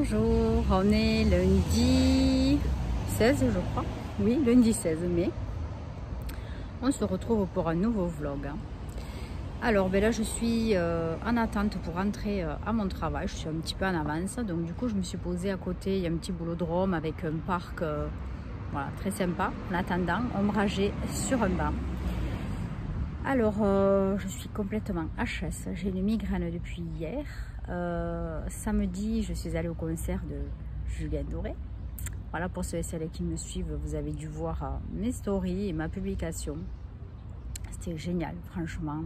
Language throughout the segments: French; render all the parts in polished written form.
Bonjour, on est lundi 16 je crois, oui lundi 16 mai. On se retrouve pour un nouveau vlog. Alors là je suis en attente pour rentrer à mon travail, je suis un petit peu en avance, donc du coup je me suis posée à côté, il y a un petit boulodrome avec un parc voilà, très sympa, en attendant ombragé sur un banc. Alors je suis complètement HS, j'ai une migraine depuis hier. Samedi je suis allée au concert de Julien Doré. Voilà, pour ceux et celles qui me suivent, vous avez dû voir mes stories et ma publication. C'était génial, franchement.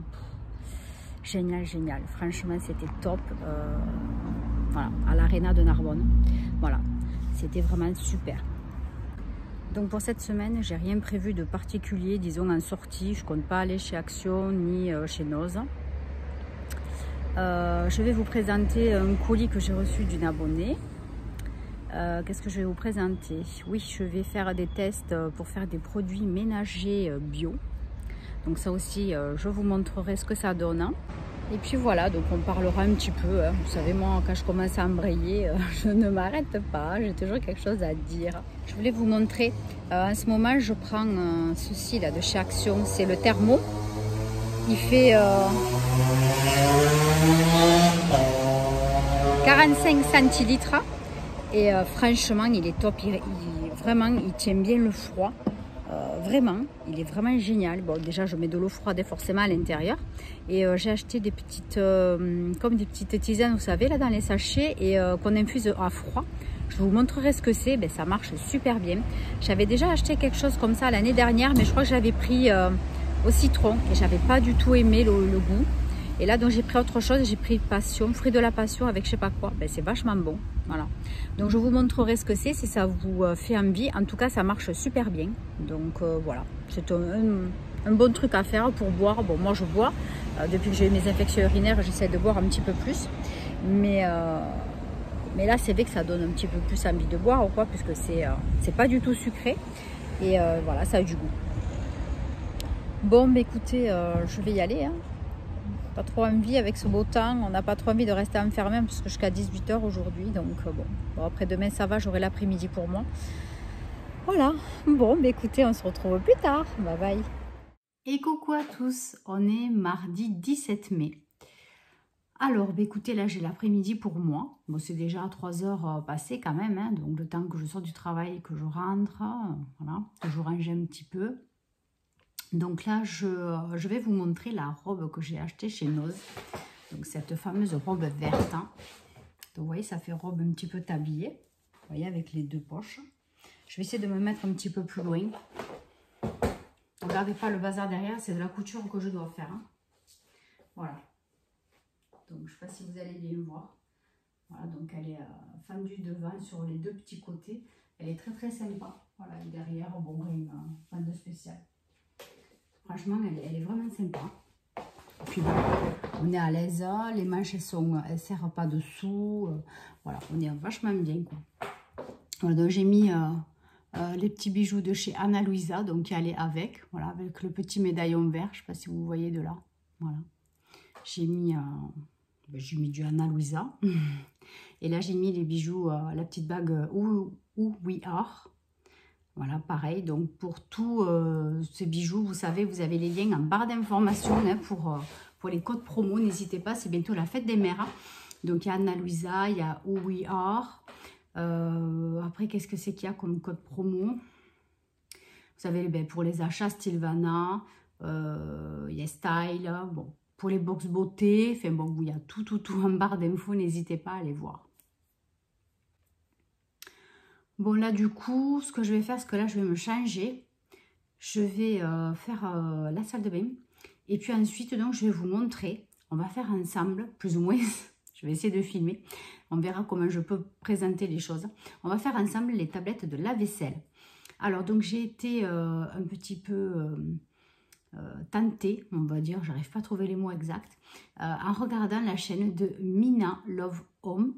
Génial, génial. Franchement, c'était top. Voilà, à l'Arena de Narbonne. Voilà, c'était vraiment super. Donc pour cette semaine, j'ai rien prévu de particulier, disons en sortie. Je compte pas aller chez Action ni chez Noz. Je vais vous présenter un colis que j'ai reçu d'une abonnée. Qu'est-ce que je vais vous présenter? Oui, je vais faire des tests pour faire des produits ménagers bio. Donc ça aussi, je vous montrerai ce que ça donne. Et puis voilà, donc on parlera un petit peu. Vous savez, moi, quand je commence à embrayer, je ne m'arrête pas. J'ai toujours quelque chose à dire. Je voulais vous montrer. En ce moment, je prends ceci là de chez Action. C'est le thermo. Il fait 45 centilitres. Et franchement, il est top. Vraiment, il tient bien le froid. Vraiment, il est vraiment génial. Bon, déjà, je mets de l'eau froide forcément à l'intérieur. Et j'ai acheté des petites, comme des petites tisanes, vous savez, là dans les sachets, et qu'on infuse à froid. Je vous montrerai ce que c'est. Ben, ça marche super bien. J'avais déjà acheté quelque chose comme ça l'année dernière, mais je crois que j'avais pris au citron et j'avais pas du tout aimé le goût. Et là, donc j'ai pris autre chose. J'ai pris passion, fruit de la passion avec je sais pas quoi. Ben, c'est vachement bon. Voilà. Donc je vous montrerai ce que c'est si ça vous fait envie. En tout cas, ça marche super bien. Donc voilà, c'est un bon truc à faire pour boire. Bon, moi je bois. Depuis que j'ai eu mes infections urinaires, j'essaie de boire un petit peu plus. Mais là, c'est vrai que ça donne un petit peu plus envie de boire ou quoi, puisque c'est pas du tout sucré. Et voilà, ça a du goût. Bon, bah, écoutez, je vais y aller. Hein. Pas trop envie avec ce beau temps, on n'a pas trop envie de rester enfermé parce que jusqu'à 18 h aujourd'hui, donc bon, après demain ça va, j'aurai l'après-midi pour moi. Voilà, bon, bah écoutez, on se retrouve plus tard, bye bye. Et coucou à tous, on est mardi 17 mai. Alors, bah écoutez, là j'ai l'après-midi pour moi, bon c'est déjà 3 h passées quand même, hein, donc le temps que je sors du travail, que je rentre, voilà, que je range un petit peu. Donc là, je vais vous montrer la robe que j'ai achetée chez Noz. Donc cette fameuse robe verte. Hein. Donc vous voyez, ça fait robe un petit peu tablier. Vous voyez, avec les deux poches. Je vais essayer de me mettre un petit peu plus loin. Regardez pas le bazar derrière, c'est de la couture que je dois faire. Hein. Voilà. Donc je ne sais pas si vous allez bien voir. Voilà, donc elle est fendue devant sur les deux petits côtés. Elle est très très sympa. Voilà, et derrière, bon, rien de spécial. Franchement, elle est vraiment sympa. Et puis voilà, on est à l'aise, les manches elles serrent pas dessous. Voilà, on est vachement bien quoi. Voilà, donc j'ai mis les petits bijoux de chez Ana Luisa, donc qui allaient avec, voilà, avec le petit médaillon vert, je sais pas si vous voyez de là. Voilà, j'ai mis du Ana Luisa. Et là j'ai mis les bijoux, la petite bague Who We Are. Voilà, pareil, donc pour tous ces bijoux, vous savez, vous avez les liens en barre d'informations hein, pour les codes promo. N'hésitez pas, c'est bientôt la fête des mères. Donc, il y a Ana Luisa, il y a Who We Are. Après, qu'est-ce que c'est qu'il y a comme code promo? Vous savez, ben, pour les achats, Stilvana, il y a Style. Bon, pour les box beauté, enfin bon, il y a tout en barre d'infos. N'hésitez pas à aller voir. Bon, là, du coup, ce que je vais faire, c'est que là, je vais me changer. Je vais faire la salle de bain. Et puis ensuite, donc, je vais vous montrer. On va faire ensemble, plus ou moins. Je vais essayer de filmer. On verra comment je peux présenter les choses. On va faire ensemble les tablettes de la vaisselle. Alors, donc, j'ai été un petit peu tentée, on va dire. J'arrive pas à trouver les mots exacts. En regardant la chaîne de Mina Love Home.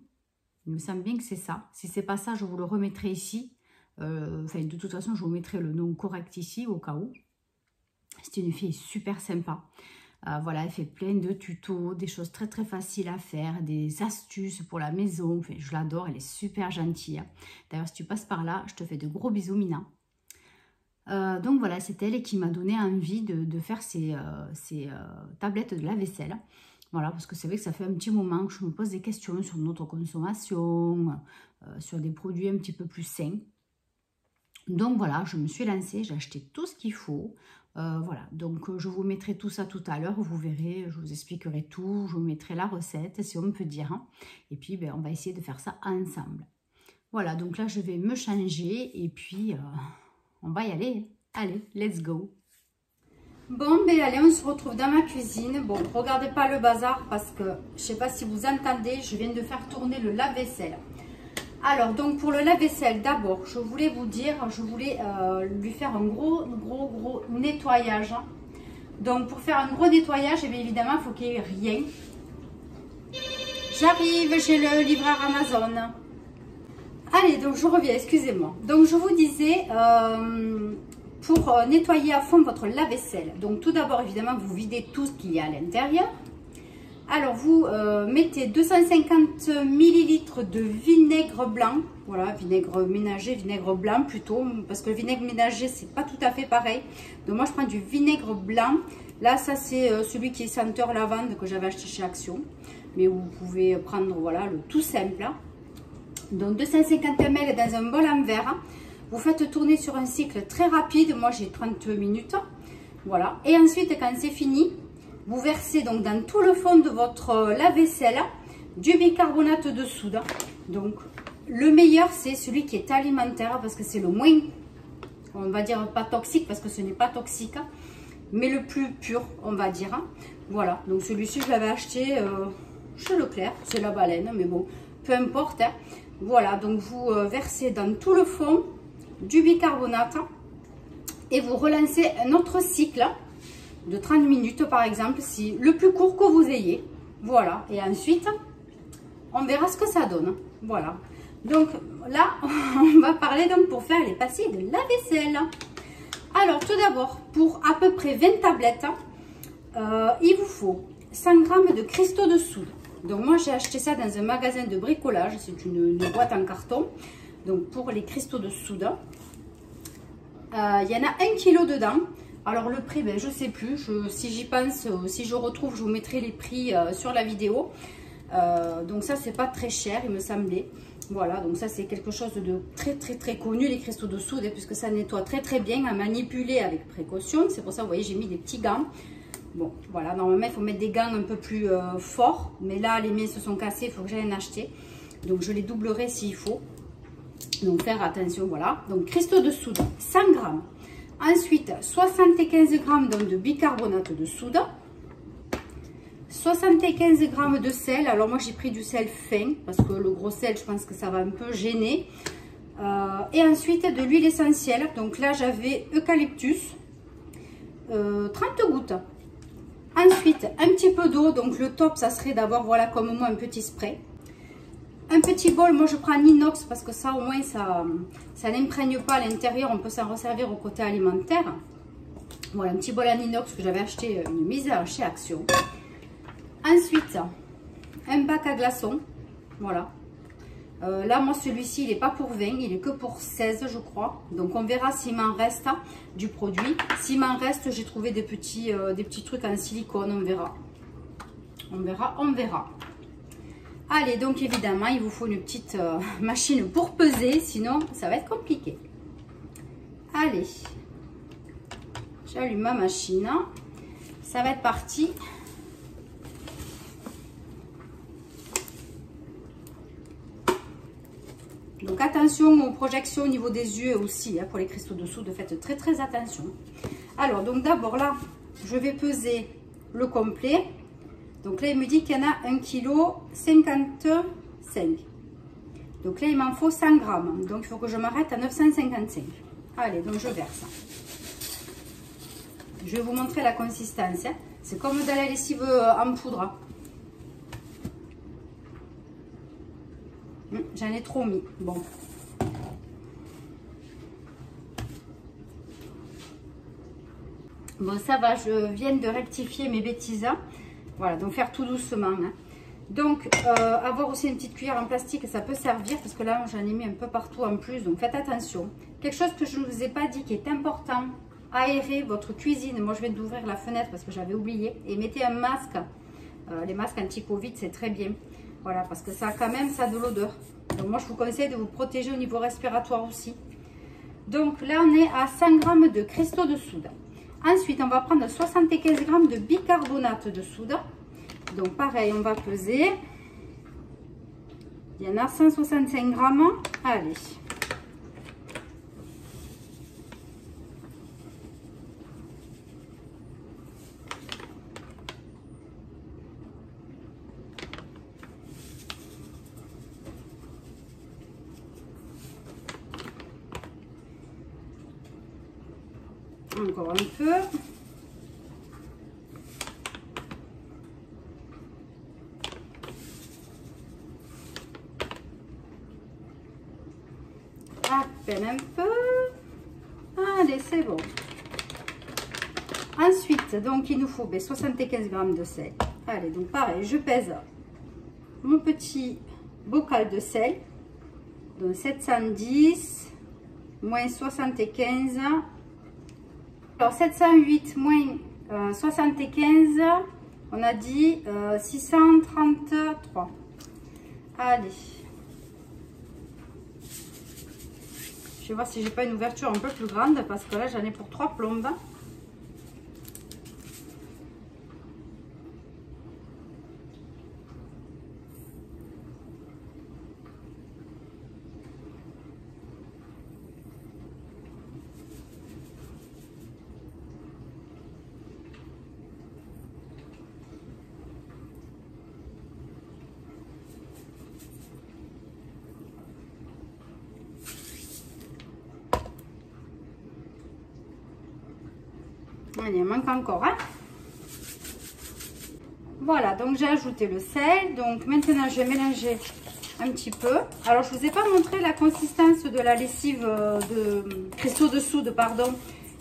Il me semble bien que c'est ça. Si c'est pas ça, je vous le remettrai ici. Enfin, de toute façon, je vous mettrai le nom correct ici au cas où. C'est une fille super sympa. Voilà, elle fait plein de tutos, des choses très très faciles à faire, des astuces pour la maison. Enfin, je l'adore, elle est super gentille. D'ailleurs, si tu passes par là, je te fais de gros bisous, Mina. Donc voilà, c'est elle qui m'a donné envie de faire ces tablettes de lave-vaisselle. Voilà, parce que c'est vrai que ça fait un petit moment que je me pose des questions sur notre consommation, sur des produits un petit peu plus sains. Donc voilà, je me suis lancée, j'ai acheté tout ce qu'il faut. Voilà, donc je vous mettrai tout ça tout à l'heure, vous verrez, je vous expliquerai tout, je vous mettrai la recette, si on peut dire. Et puis, ben, on va essayer de faire ça ensemble. Voilà, donc là, je vais me changer et puis on va y aller. Allez, let's go. Bon, ben allez, on se retrouve dans ma cuisine. Bon, regardez pas le bazar parce que, je sais pas si vous entendez, je viens de faire tourner le lave-vaisselle. Alors, donc pour le lave-vaisselle, d'abord, je voulais vous dire, je voulais lui faire un gros nettoyage. Donc, pour faire un gros nettoyage, eh bien, évidemment, il faut qu'il n'y ait rien. J'arrive chez le livreur Amazon. Allez, donc je reviens, excusez-moi. Donc, je vous disais, pour nettoyer à fond votre lave-vaisselle, donc tout d'abord, évidemment, vous videz tout ce qu'il y a à l'intérieur. Alors, vous mettez 250 ml de vinaigre blanc. Voilà, vinaigre ménager, vinaigre blanc plutôt. Parce que le vinaigre ménager, c'est pas tout à fait pareil. Donc, moi, je prends du vinaigre blanc. Là, ça, c'est celui qui est senteur lavande que j'avais acheté chez Action. Mais vous pouvez prendre, voilà, le tout simple. Donc, 250 ml dans un bol en verre. Vous faites tourner sur un cycle très rapide. Moi, j'ai 30 minutes. Voilà. Et ensuite, quand c'est fini, vous versez donc dans tout le fond de votre lave-vaisselle du bicarbonate de soude. Donc, le meilleur, c'est celui qui est alimentaire parce que c'est le moins, on va dire pas toxique parce que ce n'est pas toxique, mais le plus pur, on va dire. Voilà, donc celui-ci, je l'avais acheté chez Leclerc, c'est la baleine, mais bon, peu importe. Voilà, donc vous versez dans tout le fond du bicarbonate et vous relancez un autre cycle de 30 minutes par exemple, si le plus court que vous ayez. Voilà, et ensuite on verra ce que ça donne. Voilà, donc là on va parler donc pour faire les pastilles de la vaisselle. Alors tout d'abord, pour à peu près 20 tablettes, il vous faut 100 g de cristaux de soude. Donc moi j'ai acheté ça dans un magasin de bricolage, c'est une boîte en carton. Donc pour les cristaux de soude, il y en a 1 kg dedans. Alors le prix, ben, je ne sais plus, si j'y pense, si je retrouve, je vous mettrai les prix sur la vidéo. Donc ça, c'est pas très cher, il me semblait. Voilà, donc ça c'est quelque chose de très connu, les cristaux de soude, puisque ça nettoie très bien à manipuler avec précaution. C'est pour ça, vous voyez, j'ai mis des petits gants. Bon, voilà, normalement il faut mettre des gants un peu plus forts, mais là les miens se sont cassés, il faut que j'aille en acheter. Donc je les doublerai s'il faut. Donc faire attention, voilà. Donc cristaux de soude, 100 g. Ensuite, 75 g de bicarbonate de soude, 75 g de sel. Alors moi j'ai pris du sel fin parce que le gros sel, je pense que ça va un peu gêner. Et ensuite de l'huile essentielle. Donc là j'avais eucalyptus, 30 gouttes. Ensuite un petit peu d'eau. Donc le top ça serait d'avoir, voilà, comme moi, un petit spray. Un petit bol, moi je prends un inox parce que ça au moins ça n'imprègne pas à l'intérieur, on peut s'en resservir au côté alimentaire. Voilà, un petit bol en inox que j'avais acheté une mise chez Action. Ensuite, un bac à glaçons, voilà. Là moi celui-ci il n'est pas pour 20, il est que pour 16 je crois. Donc on verra s'il m'en reste du produit. S'il m'en reste, j'ai trouvé des petits trucs en silicone, on verra. On verra. Allez, donc évidemment, il vous faut une petite machine pour peser, sinon ça va être compliqué. Allez, j'allume ma machine. Ça va être parti. Donc attention aux projections au niveau des yeux aussi, hein, pour les cristaux de soude, faites très attention. Alors, donc d'abord là, je vais peser le complet. Donc là, il me dit qu'il y en a 1,55 kg. Donc là, il m'en faut 100 g. Donc il faut que je m'arrête à 955. Allez, donc je verse. Je vais vous montrer la consistance. Hein. C'est comme dans la lessive en poudre. J'en ai trop mis. Bon. Bon, ça va, je viens de rectifier mes bêtises. Voilà, donc faire tout doucement. Hein. Donc, avoir aussi une petite cuillère en plastique, ça peut servir parce que là, j'en ai mis un peu partout en plus. Donc, faites attention. Quelque chose que je ne vous ai pas dit qui est important, aérer votre cuisine. Moi, je viens d'ouvrir la fenêtre parce que j'avais oublié. Et mettez un masque. Les masques anti-Covid, c'est très bien. Voilà, parce que ça, quand même, ça a de l'odeur. Donc, moi, je vous conseille de vous protéger au niveau respiratoire aussi. Donc, là, on est à 100 g de cristaux de soude. Ensuite, on va prendre 75 g de bicarbonate de soude. Donc, pareil, on va peser. Il y en a 165 g. Allez. Encore un peu. À peine un peu. Allez, c'est bon. Ensuite, donc, il nous faut 75 g de sel. Allez, donc pareil, je pèse mon petit bocal de sel. Donc, 710 moins 75. Alors, 708 moins 75, on a dit 633. Allez. Je vais voir si j'ai pas une ouverture un peu plus grande parce que là, j'en ai pour 3 plombes. Allez, il manque encore, hein. Voilà, donc j'ai ajouté le sel. Donc maintenant, je vais mélanger un petit peu. Alors, je ne vous ai pas montré la consistance de la lessive de cristaux de soude, pardon.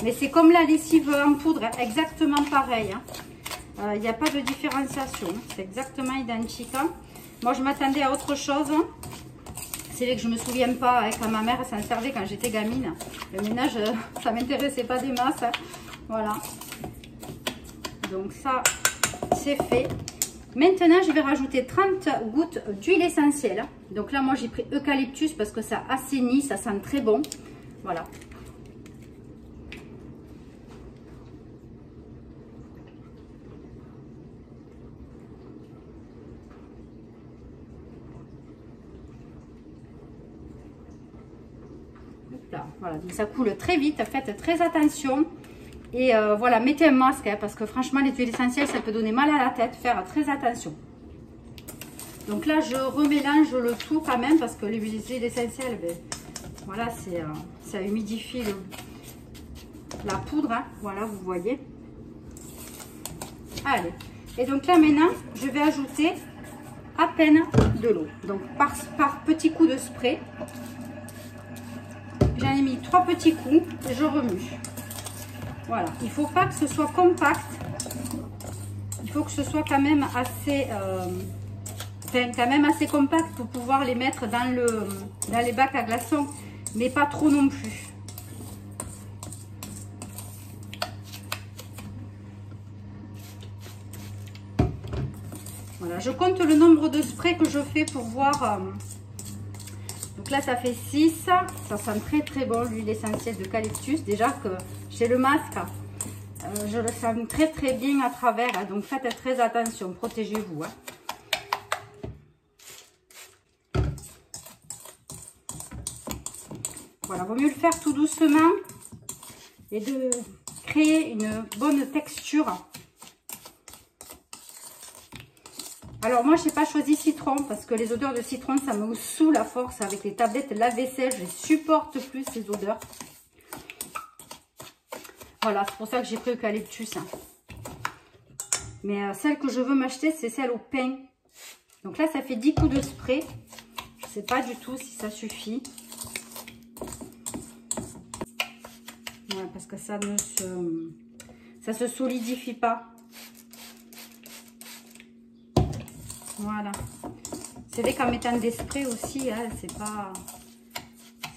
Mais c'est comme la lessive en poudre, hein, exactement pareil. Il n'y a pas de différenciation. C'est exactement identique. Hein. Moi, je m'attendais à autre chose. C'est vrai que je ne me souviens pas, hein, quand ma mère s'en servait quand j'étais gamine. Le ménage, ça ne m'intéressait pas des masses. Hein. Voilà. Donc ça, c'est fait. Maintenant, je vais rajouter 30 gouttes d'huile essentielle. Donc là, moi, j'ai pris eucalyptus parce que ça assainit, ça sent très bon. Voilà. Là, voilà, donc ça coule très vite, faites très attention. Et voilà, mettez un masque, hein, parce que franchement, les huiles essentielles, ça peut donner mal à la tête, faire très attention. Donc là, je remélange le tout quand même, parce que les huiles essentielles, ben, voilà, ça humidifie la poudre, hein, voilà, vous voyez. Allez, et donc là maintenant, je vais ajouter à peine de l'eau. Donc par petits coups de spray. J'en ai mis 3 petits coups et je remue. Voilà, il ne faut pas que ce soit compact. Il faut que ce soit quand même assez, compact pour pouvoir les mettre dans les bacs à glaçons, mais pas trop non plus. Voilà, je compte le nombre de sprays que je fais pour voir. Donc là, ça fait 6. Ça sent très très bon, l'huile essentielle d'eucalyptus. Déjà que j'ai le masque, je le sens très très bien à travers. Hein, donc faites très attention, protégez-vous. Hein. Voilà, vaut mieux le faire tout doucement et de créer une bonne texture. Alors moi, je n'ai pas choisi citron parce que les odeurs de citron, ça me saoule à force avec les tablettes lave-vaisselle. Je ne supporte plus ces odeurs. Voilà, c'est pour ça que j'ai pris eucalyptus. Hein. Mais celle que je veux m'acheter, c'est celle au pain. Donc là, ça fait 10 coups de spray. Je ne sais pas du tout si ça suffit. Ouais, parce que ça ne se... ça se solidifie pas. Voilà. C'est vrai qu'en mettant des sprays aussi, hein, c'est pas...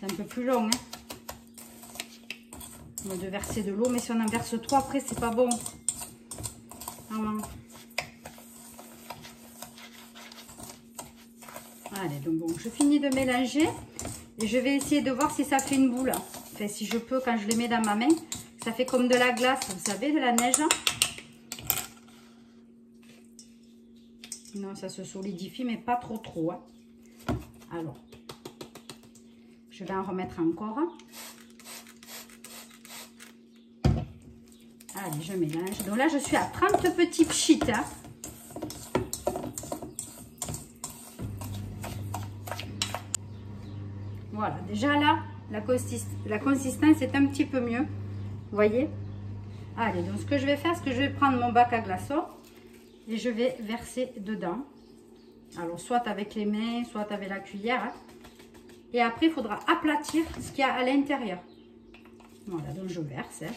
C'est un peu plus long. Hein. De verser de l'eau, mais si on en verse trop après, c'est pas bon. Vraiment. Allez, donc bon, je finis de mélanger. Et je vais essayer de voir si ça fait une boule. Enfin, si je peux, quand je les mets dans ma main. Ça fait comme de la glace, vous savez, de la neige. Non, ça se solidifie, mais pas trop trop. Hein. Alors, je vais en remettre encore. Allez, je mélange. Donc là, je suis à 30 petits pchits. Hein. Voilà, déjà là, la consistance est un petit peu mieux. Vous voyez? Allez, donc ce que je vais faire, c'est que je vais prendre mon bac à glaçons et je vais verser dedans. Alors, soit avec les mains, soit avec la cuillère. Hein. Et après, il faudra aplatir ce qu'il y a à l'intérieur. Voilà, donc je verse. Hein.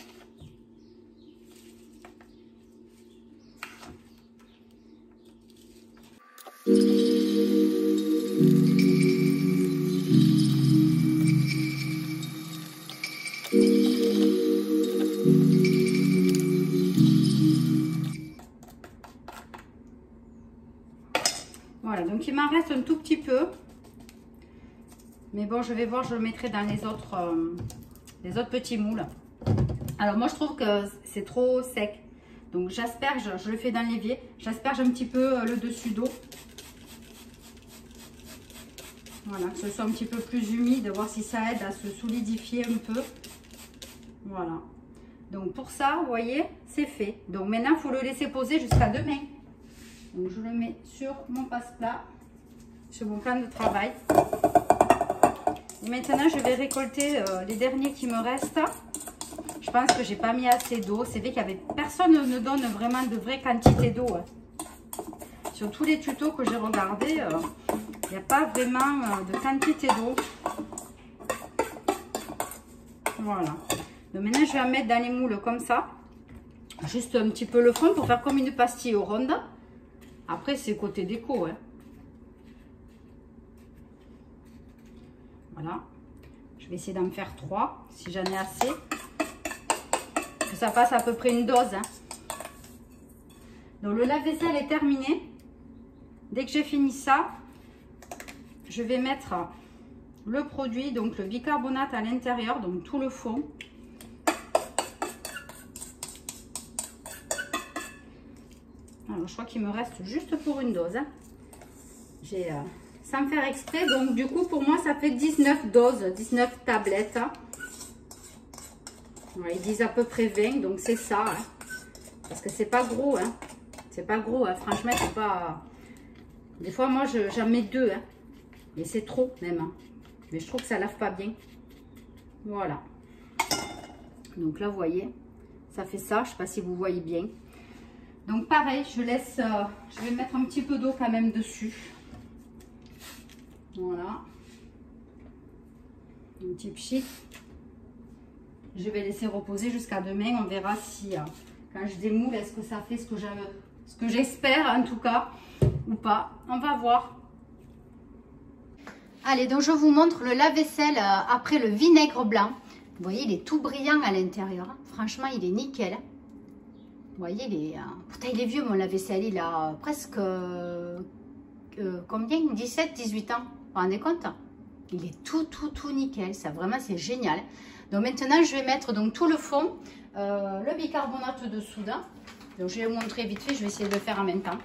Voilà, donc il m'en reste un tout petit peu. Mais bon, je vais voir, je le mettrai dans les autres petits moules. Alors moi, je trouve que c'est trop sec. Donc j'asperge, je le fais dans l'évier. J'asperge un petit peu le dessus d'eau. Voilà, que ce soit un petit peu plus humide, voir si ça aide à se solidifier un peu. Voilà. Donc pour ça, vous voyez, c'est fait. Donc maintenant, il faut le laisser poser jusqu'à demain. Donc je le mets sur mon passe-plat, sur mon plan de travail. Et maintenant, je vais récolter les derniers qui me restent. Je pense que j'ai pas mis assez d'eau. C'est vrai qu'il y avait personne ne donne vraiment de vraies quantités d'eau. Hein. Sur tous les tutos que j'ai regardés, il n'y a pas vraiment de quantité d'eau. Voilà. Donc maintenant, je vais en mettre dans les moules comme ça. Juste un petit peu le fond pour faire comme une pastille ronde. Après, c'est côté déco. Hein. Voilà. Je vais essayer d'en faire 3 si j'en ai assez. Que ça fasse à peu près une dose. Hein. Donc le lave-vaisselle est terminé. Dès que j'ai fini ça, je vais mettre le produit, donc le bicarbonate à l'intérieur, donc tout le fond. Alors je crois qu'il me reste juste pour une dose. Hein. J'ai sans faire exprès, donc du coup pour moi ça fait 19 doses, 19 tablettes. Hein. Ouais, ils disent à peu près 20, donc c'est ça. Hein. Parce que c'est pas gros, hein. C'est pas gros, hein. Franchement, c'est pas... Des fois, moi, j'en mets 2, hein. Et c'est trop, même. Hein. Mais je trouve que ça lave pas bien. Voilà. Donc là, vous voyez, ça fait ça. Je sais pas si vous voyez bien. Donc pareil, je laisse... je vais mettre un petit peu d'eau quand même dessus. Voilà. Un petit pchit. Je vais laisser reposer jusqu'à demain. On verra si, quand je démoule, est-ce que ça fait ce que j'espère, en tout cas, ou pas. On va voir. Allez, donc je vous montre le lave-vaisselle après le vinaigre blanc. Vous voyez, il est tout brillant à l'intérieur. Franchement, il est nickel. Vous voyez, pourtant, il est vieux, mon lave-vaisselle. Il a presque... combien? 17, 18 ans. Vous vous rendez compte? Il est tout nickel. Ça, vraiment, c'est génial. Donc maintenant, je vais mettre donc tout le fond, le bicarbonate de soude. Donc je vais vous montrer vite fait, je vais essayer de le faire en même temps.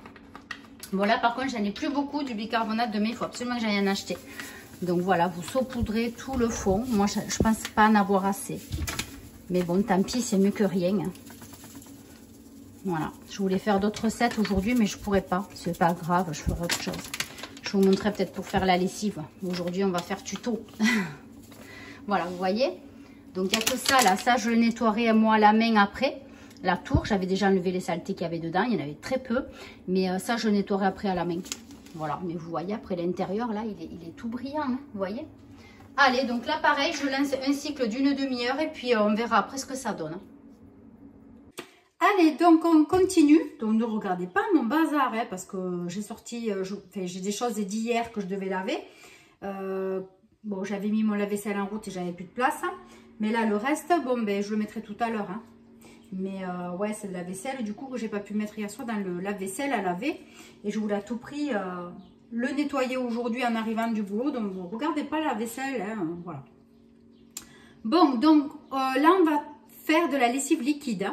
Bon là par contre, j'en ai plus beaucoup du bicarbonate de mais il faut absolument que j'aille en acheter. Donc voilà, vous saupoudrez tout le fond. Moi, je pense pas en avoir assez. Mais bon, tant pis, c'est mieux que rien. Voilà, je voulais faire d'autres recettes aujourd'hui, mais je pourrais pas. C'est pas grave, je ferai autre chose. Je vous montrerai peut-être pour faire la lessive. Aujourd'hui, on va faire tuto. Voilà, vous voyez. Donc, il n'y a que ça, là. Ça, je le nettoierai moi à la main après. La tour, j'avais déjà enlevé les saletés qu'il y avait dedans. Il y en avait très peu. Mais ça, je le nettoierai après à la main. Voilà. Mais vous voyez, après l'intérieur, là, il est tout brillant. Hein, vous voyez. Allez, donc là, pareil, je lance un cycle d'une demi-heure. Et puis, on verra après ce que ça donne. Allez, donc on continue. Donc ne regardez pas mon bazar, hein, parce que j'ai sorti, j'ai des choses d'hier que je devais laver. Bon, j'avais mis mon lave-vaisselle en route et j'avais plus de place. Hein. Mais là, le reste, bon, ben, je le mettrai tout à l'heure. Hein. Mais ouais, c'est de la vaisselle, du coup, que j'ai pas pu mettre hier soir dans le lave-vaisselle à laver. Et je voulais à tout prix le nettoyer aujourd'hui en arrivant du boulot. Donc, vous regardez pas la vaisselle, hein, voilà. Bon, donc là, on va faire de la lessive liquide.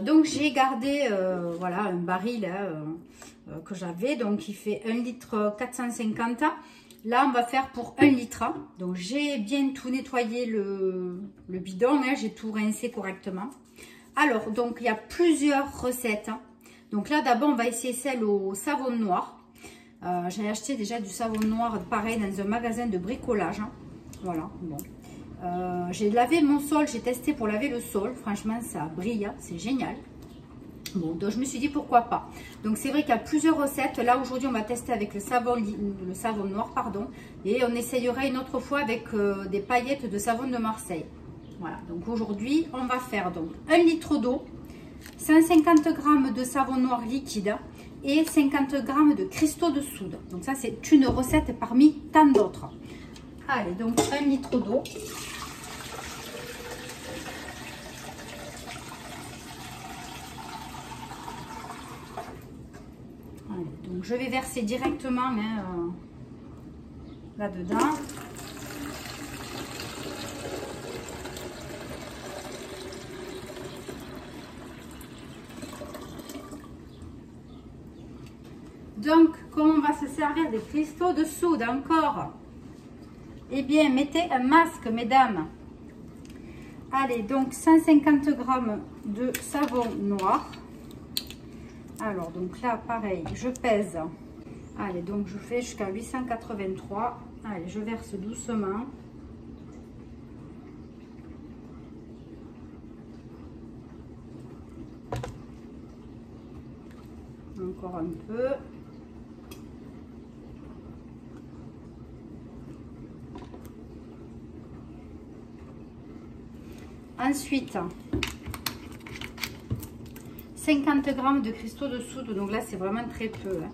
Donc j'ai gardé voilà un baril que j'avais, donc il fait 1 litre 450. Là on va faire pour 1 litre. Donc j'ai bien tout nettoyé le bidon, hein, j'ai tout rincé correctement. Alors donc il y a plusieurs recettes. Donc là d'abord on va essayer celle au savon noir. J'ai acheté déjà du savon noir pareil dans un magasin de bricolage. Hein. Voilà, bon. J'ai lavé mon sol, j'ai testé pour laver le sol, franchement ça brille, c'est génial. Bon, donc je me suis dit pourquoi pas. Donc c'est vrai qu'il y a plusieurs recettes. Là aujourd'hui on va tester avec le savon noir, pardon, et on essayera une autre fois avec des paillettes de savon de Marseille. Voilà, donc aujourd'hui on va faire donc 1 litre d'eau, 150 g de savon noir liquide et 50 g de cristaux de soude. Donc ça c'est une recette parmi tant d'autres. Allez, donc 1 litre d'eau. Donc je vais verser directement hein, là-dedans. Donc, comment on va se servir des cristaux de soude encore? Eh bien, mettez un masque, mesdames. Allez, donc 150 g de savon noir. Alors, donc là, pareil, je pèse. Allez, donc je fais jusqu'à 883. Allez, je verse doucement. Encore un peu. Ensuite, 50 g de cristaux de soude, donc là c'est vraiment très peu. Hein.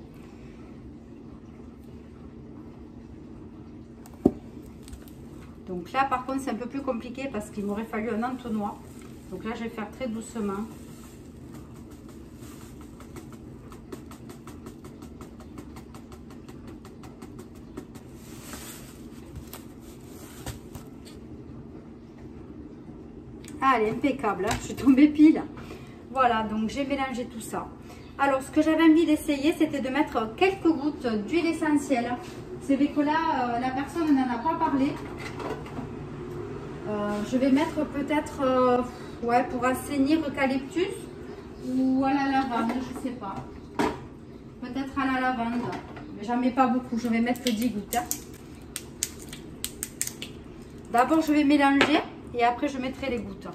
Donc là par contre c'est un peu plus compliqué parce qu'il m'aurait fallu un entonnoir. Donc là je vais faire très doucement. Allez, impeccable, hein, je suis tombée pile. Voilà, donc j'ai mélangé tout ça. Alors, ce que j'avais envie d'essayer, c'était de mettre quelques gouttes d'huile essentielle. C'est vrai que là, la personne n'en a pas parlé. Je vais mettre peut-être, ouais, pour assainir eucalyptus ou à la lavande, je sais pas. Peut-être à la lavande. Mais j'en mets pas beaucoup, je vais mettre que 10 gouttes. Hein. D'abord, je vais mélanger et après, je mettrai les gouttes.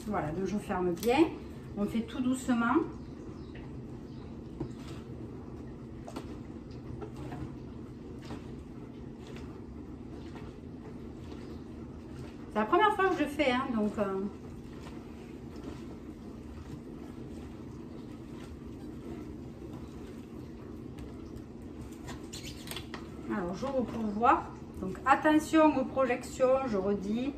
Voilà, donc je ferme bien. On fait tout doucement. C'est la première fois que je fais, hein, donc... Alors, j'ouvre pour voir. Donc, attention aux projections, je redis.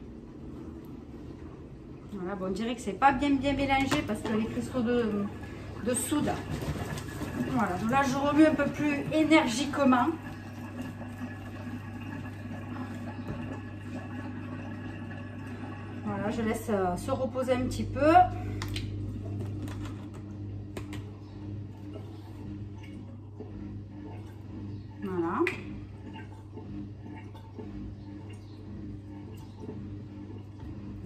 Voilà, bon, on dirait que c'est pas bien mélangé parce que les cristaux de soude. Voilà, donc là, je remue un peu plus énergiquement. Voilà, je laisse se reposer un petit peu. Voilà.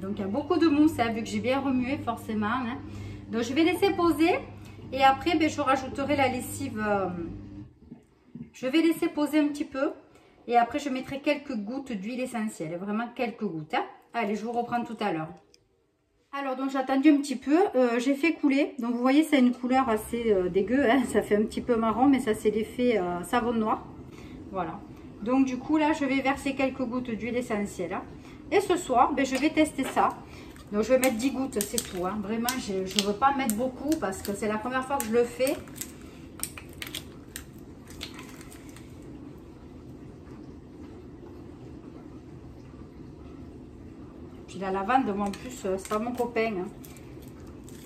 Donc il y a beaucoup de mousse, hein, vu que j'ai bien remué forcément. Hein. Donc je vais laisser poser et après ben, je rajouterai la lessive. Je vais laisser poser un petit peu et après je mettrai quelques gouttes d'huile essentielle, vraiment quelques gouttes. Hein. Allez, je vous reprends tout à l'heure. Alors donc j'ai attendu un petit peu, j'ai fait couler. Donc vous voyez, c'est une couleur assez dégueu, hein. Ça fait un petit peu marron, mais ça c'est l'effet savon noir. Voilà. Donc du coup là je vais verser quelques gouttes d'huile essentielle. Hein. Et ce soir, ben, je vais tester ça. Donc je vais mettre 10 gouttes, c'est tout. Hein. Vraiment, je ne veux pas mettre beaucoup parce que c'est la première fois que je le fais. Puis la lavande, moi en plus, c'est pas mon copain. Hein.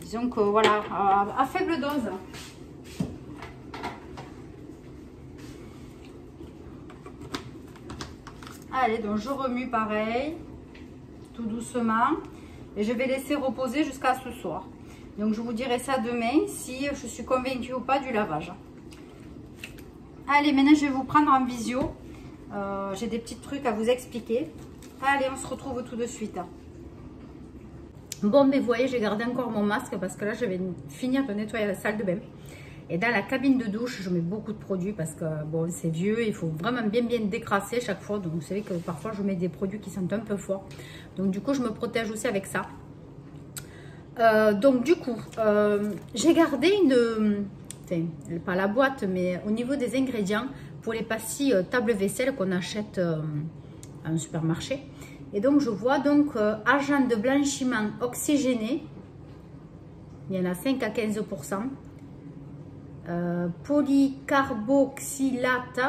Disons que voilà, à faible dose. Allez, donc je remue pareil, tout doucement. Et je vais laisser reposer jusqu'à ce soir. Donc je vous dirai ça demain si je suis convaincue ou pas du lavage. Allez, maintenant je vais vous prendre en visio. J'ai des petits trucs à vous expliquer. Allez, on se retrouve tout de suite. Bon, mais vous voyez, j'ai gardé encore mon masque parce que là, je vais finir de nettoyer la salle de bain. Et dans la cabine de douche, je mets beaucoup de produits parce que, bon, c'est vieux. Il faut vraiment bien décrasser chaque fois. Donc, vous savez que parfois, je mets des produits qui sentent un peu fort. Donc, du coup, je me protège aussi avec ça. Donc, du coup, j'ai gardé une... Enfin, pas la boîte, mais au niveau des ingrédients pour les pastilles table vaisselle qu'on achète à un supermarché. Et donc, je vois donc agent de blanchiment oxygéné. Il y en a 5 à 15%. Polycarboxylate,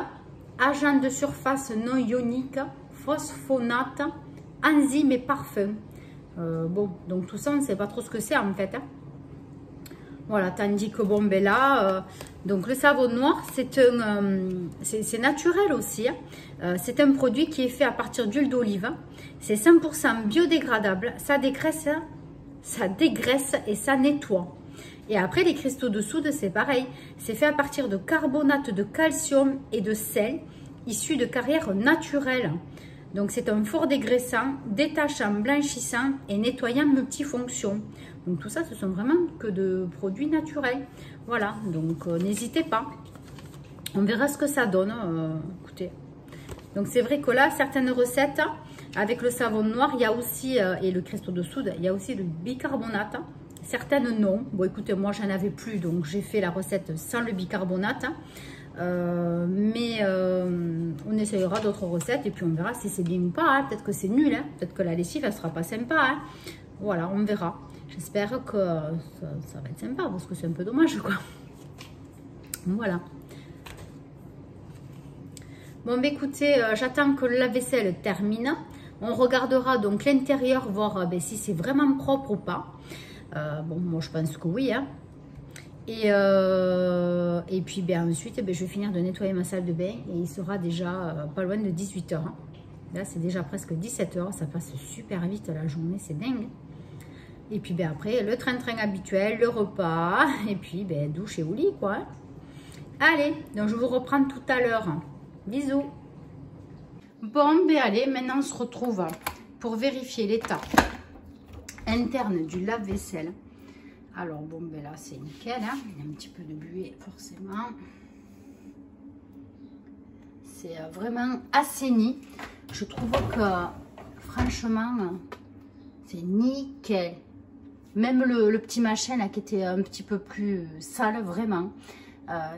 agent de surface non ionique, phosphonate, enzymes et parfums. Bon, donc tout ça, on ne sait pas trop ce que c'est en fait. Hein. Voilà, tandis que bon, ben là, donc le savon noir, c'est naturel aussi. Hein. C'est un produit qui est fait à partir d'huile d'olive. C'est 100% biodégradable. Ça dégraisse et ça nettoie. Et après, les cristaux de soude, c'est pareil. C'est fait à partir de carbonate de calcium et de sel, issus de carrières naturelles. Donc, c'est un fort dégraissant, détachant, blanchissant et nettoyant multifonction. Donc, tout ça, ce sont vraiment que de produits naturels. Voilà, donc n'hésitez pas. On verra ce que ça donne. Écoutez. Donc, c'est vrai que là, certaines recettes, avec le savon noir, il y a aussi, et le cristaux de soude, il y a aussi le bicarbonate. Certaines non. Bon, écoutez, moi, j'en avais plus, donc j'ai fait la recette sans le bicarbonate. Mais on essayera d'autres recettes et puis on verra si c'est bien ou pas. Hein. Peut-être que c'est nul. Hein. Peut-être que la lessive, elle sera pas sympa. Hein. Voilà, on verra. J'espère que ça va être sympa parce que c'est un peu dommage, quoi. Voilà. Bon, bah, écoutez, j'attends que le lave-vaisselle termine. On regardera donc l'intérieur, voir si c'est vraiment propre ou pas. Bon, moi je pense que oui. Hein. Et puis ensuite, je vais finir de nettoyer ma salle de bain et il sera déjà pas loin de 18 h. Hein. Là, c'est déjà presque 17 h. Ça passe super vite la journée, c'est dingue. Et puis après, le train-train habituel, le repas. Et puis douche et au lit, quoi. Hein. Allez, donc je vous reprends tout à l'heure. Bisous. Bon, allez, maintenant on se retrouve pour vérifier l'état interne du lave-vaisselle. Alors bon, là c'est nickel, hein. Il y a un petit peu de buée forcément. C'est vraiment assaini. Je trouve que franchement c'est nickel. Même le petit machin là qui était un petit peu plus sale, vraiment,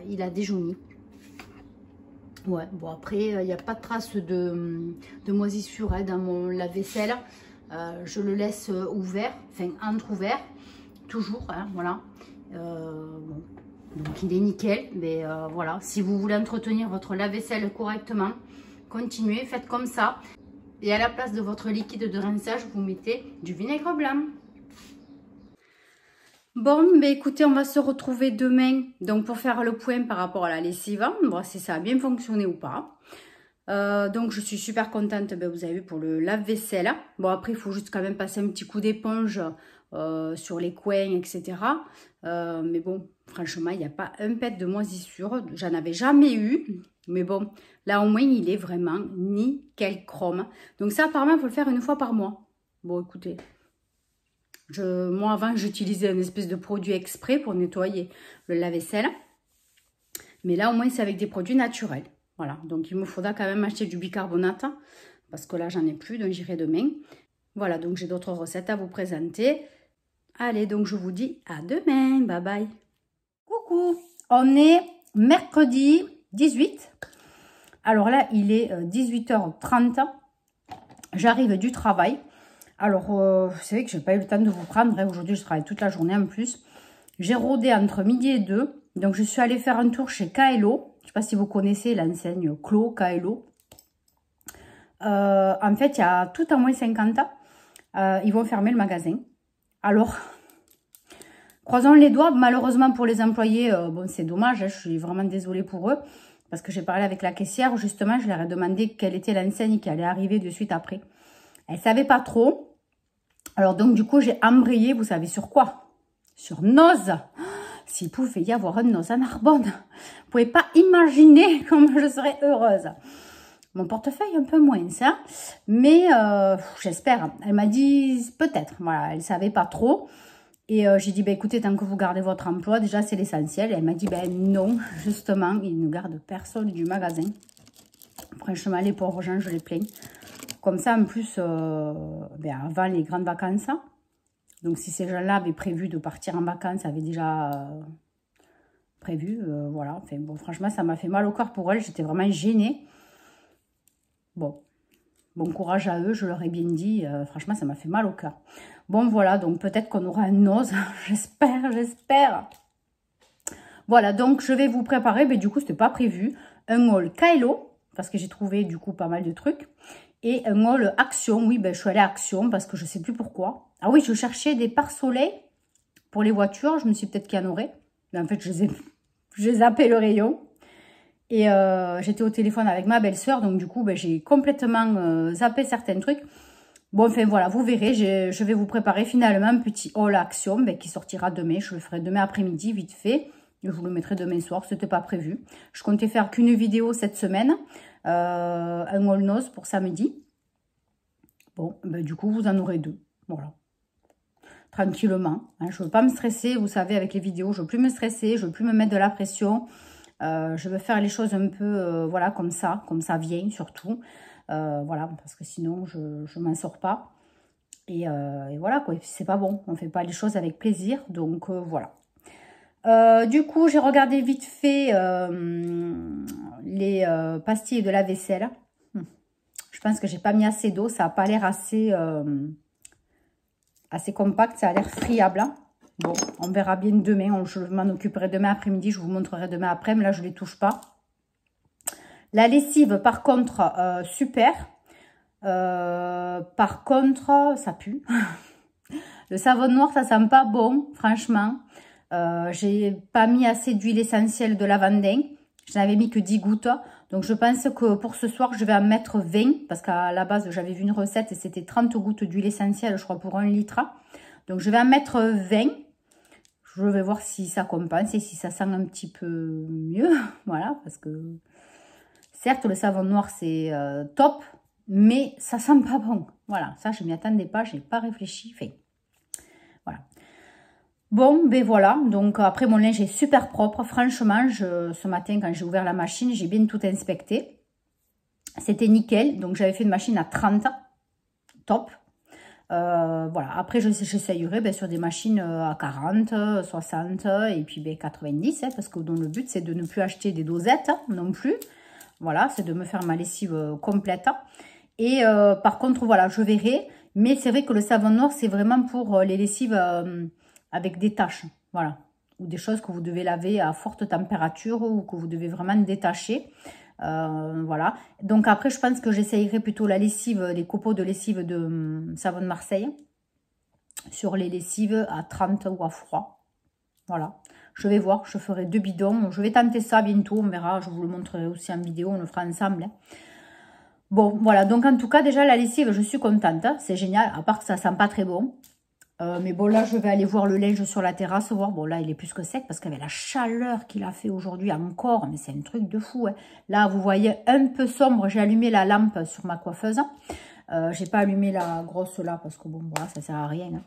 il a déjauni. Ouais, bon après il n'y a pas de trace de moisissure hein, dans mon lave-vaisselle. Je le laisse ouvert, enfin entre-ouvert, toujours, hein, voilà. Bon. Donc il est nickel, mais voilà, si vous voulez entretenir votre lave-vaisselle correctement, continuez, faites comme ça. Et à la place de votre liquide de rinçage, vous mettez du vinaigre blanc. Bon, écoutez, on va se retrouver demain donc pour faire le point par rapport à la lessive, voir si ça a bien fonctionné ou pas. Donc je suis super contente, vous avez vu, pour le lave-vaisselle. Bon, après il faut juste quand même passer un petit coup d'éponge sur les coins, etc. Mais bon, franchement, il n'y a pas un pet de moisissure. J'en avais jamais eu. Mais bon, là au moins, il est vraiment nickel chrome. Donc ça, apparemment, il faut le faire une fois par mois. Bon, écoutez, moi avant, j'utilisais une espèce de produit exprès pour nettoyer le lave-vaisselle. Mais là, au moins, c'est avec des produits naturels. Voilà, donc il me faudra quand même acheter du bicarbonate parce que là, j'en ai plus, donc j'irai demain. Voilà, donc j'ai d'autres recettes à vous présenter. Allez, donc je vous dis à demain. Bye bye. Coucou, on est mercredi 18. Alors là, il est 18 h 30. J'arrive du travail. Alors, vous savez que j'ai pas eu le temps de vous prendre. Hein. Aujourd'hui, je travaille toute la journée en plus. J'ai rôdé entre midi et 2. Donc, je suis allée faire un tour chez Kaelo. Je ne sais pas si vous connaissez l'enseigne Clos Kaelo. En fait, il y a tout à moins 50 ans. Ils vont fermer le magasin. Alors, croisons les doigts. Malheureusement pour les employés, bon, c'est dommage. Hein, je suis vraiment désolée pour eux. Parce que j'ai parlé avec la caissière. Justement, je leur ai demandé quelle était l'enseigne qui allait arriver de suite après. Elle ne savait pas trop. Alors, donc, du coup, j'ai embrayé. Vous savez sur quoi? Sur Noz. S'il pouvait y avoir un Noz à Narbonne. Vous ne pouvez pas imaginer comme je serais heureuse. Mon portefeuille un peu moins, ça. Mais j'espère. Elle m'a dit peut-être. Voilà, elle ne savait pas trop. Et j'ai dit, bah, écoutez, tant que vous gardez votre emploi, déjà, c'est l'essentiel. Elle m'a dit, ben non, justement, ils ne gardent personne du magasin. Franchement, les pauvres gens, je les plains. Comme ça, en plus, ben, avant les grandes vacances. Donc, si ces gens-là avaient prévu de partir en vacances, avaient déjà prévu, voilà. Enfin, bon, franchement, ça m'a fait mal au cœur pour elle. J'étais vraiment gênée. Bon. Bon courage à eux, je leur ai bien dit. Franchement, ça m'a fait mal au cœur. Bon, voilà, donc peut-être qu'on aura un os. J'espère, j'espère. Voilà, donc je vais vous préparer, mais du coup, c'était pas prévu. Un haul Kaelo, parce que j'ai trouvé du coup pas mal de trucs. Et un haul Action. Oui, ben, je suis allée à Action parce que je sais plus pourquoi. Ah oui, je cherchais des pare-soleil pour les voitures. Je me suis peut-être qu'il y en aurait. Mais en fait, j'ai zappé le rayon. Et j'étais au téléphone avec ma belle-sœur, donc du coup, ben, j'ai complètement zappé certains trucs. Bon, enfin voilà, vous verrez, je vais vous préparer finalement un petit haul Action ben, qui sortira demain. Je le ferai demain après-midi, vite fait. Je vous le mettrai demain soir, c'était pas prévu. Je comptais faire qu'une vidéo cette semaine, un haul Noz pour samedi. Bon, ben, du coup, vous en aurez 2, voilà. Tranquillement, hein. Je veux pas me stresser, vous savez, avec les vidéos, je veux plus me stresser, je veux plus me mettre de la pression. Je veux faire les choses un peu, voilà, comme ça vient surtout. Voilà, parce que sinon, je m'en sors pas. Et voilà, quoi, c'est pas bon. On fait pas les choses avec plaisir, donc voilà. Du coup, j'ai regardé vite fait les pastilles de la vaisselle. Je pense que j'ai pas mis assez d'eau, ça a pas l'air assez compact, ça a l'air friable, hein. Bon, on verra bien demain. Je m'en occuperai demain après-midi. Je vous montrerai demain après. Mais là, je ne les touche pas. La lessive, par contre, super. Par contre, ça pue. Le savon noir, ça sent pas bon, franchement. J'ai pas mis assez d'huile essentielle de lavandin. Je n'avais mis que 10 gouttes. Donc, je pense que pour ce soir, je vais en mettre 20. Parce qu'à la base, j'avais vu une recette et c'était 30 gouttes d'huile essentielle, je crois, pour 1 litre. Donc, je vais en mettre 20. Je vais voir si ça compense et si ça sent un petit peu mieux. Voilà, parce que certes, le savon noir, c'est top, mais ça sent pas bon. Voilà, ça, je ne m'y attendais pas, je n'ai pas réfléchi. Enfin, voilà. Bon, ben voilà. Donc, après, mon linge est super propre. Franchement, ce matin, quand j'ai ouvert la machine, j'ai bien tout inspecté. C'était nickel. Donc, j'avais fait une machine à 30. Top. Voilà, après j'essayerai ben, sur des machines à 40, 60 et puis ben, 90, hein, parce que donc, le but c'est de ne plus acheter des dosettes non plus. Voilà, c'est de me faire ma lessive complète. Et par contre, voilà, je verrai. Mais c'est vrai que le savon noir, c'est vraiment pour les lessives avec des taches. Voilà, ou des choses que vous devez laver à forte température ou que vous devez vraiment détacher. Voilà, donc après je pense que j'essayerai plutôt la lessive, les copeaux de lessive de savon de Marseille sur les lessives à 30 ou à froid. Voilà, je vais voir, je ferai 2 bidons, je vais tenter ça bientôt, on verra, je vous le montrerai aussi en vidéo, on le fera ensemble, hein. Bon, voilà, donc en tout cas déjà la lessive, je suis contente, c'est génial, à part que ça sent pas très bon. Mais bon, là, je vais aller voir le linge sur la terrasse, voir. Bon, là, il est plus que sec parce qu'avec la chaleur qu'il a fait aujourd'hui encore, mais c'est un truc de fou, hein. Là, vous voyez un peu sombre. J'ai allumé la lampe sur ma coiffeuse. J'ai pas allumé la grosse là parce que bon, voilà, ça sert à rien, hein.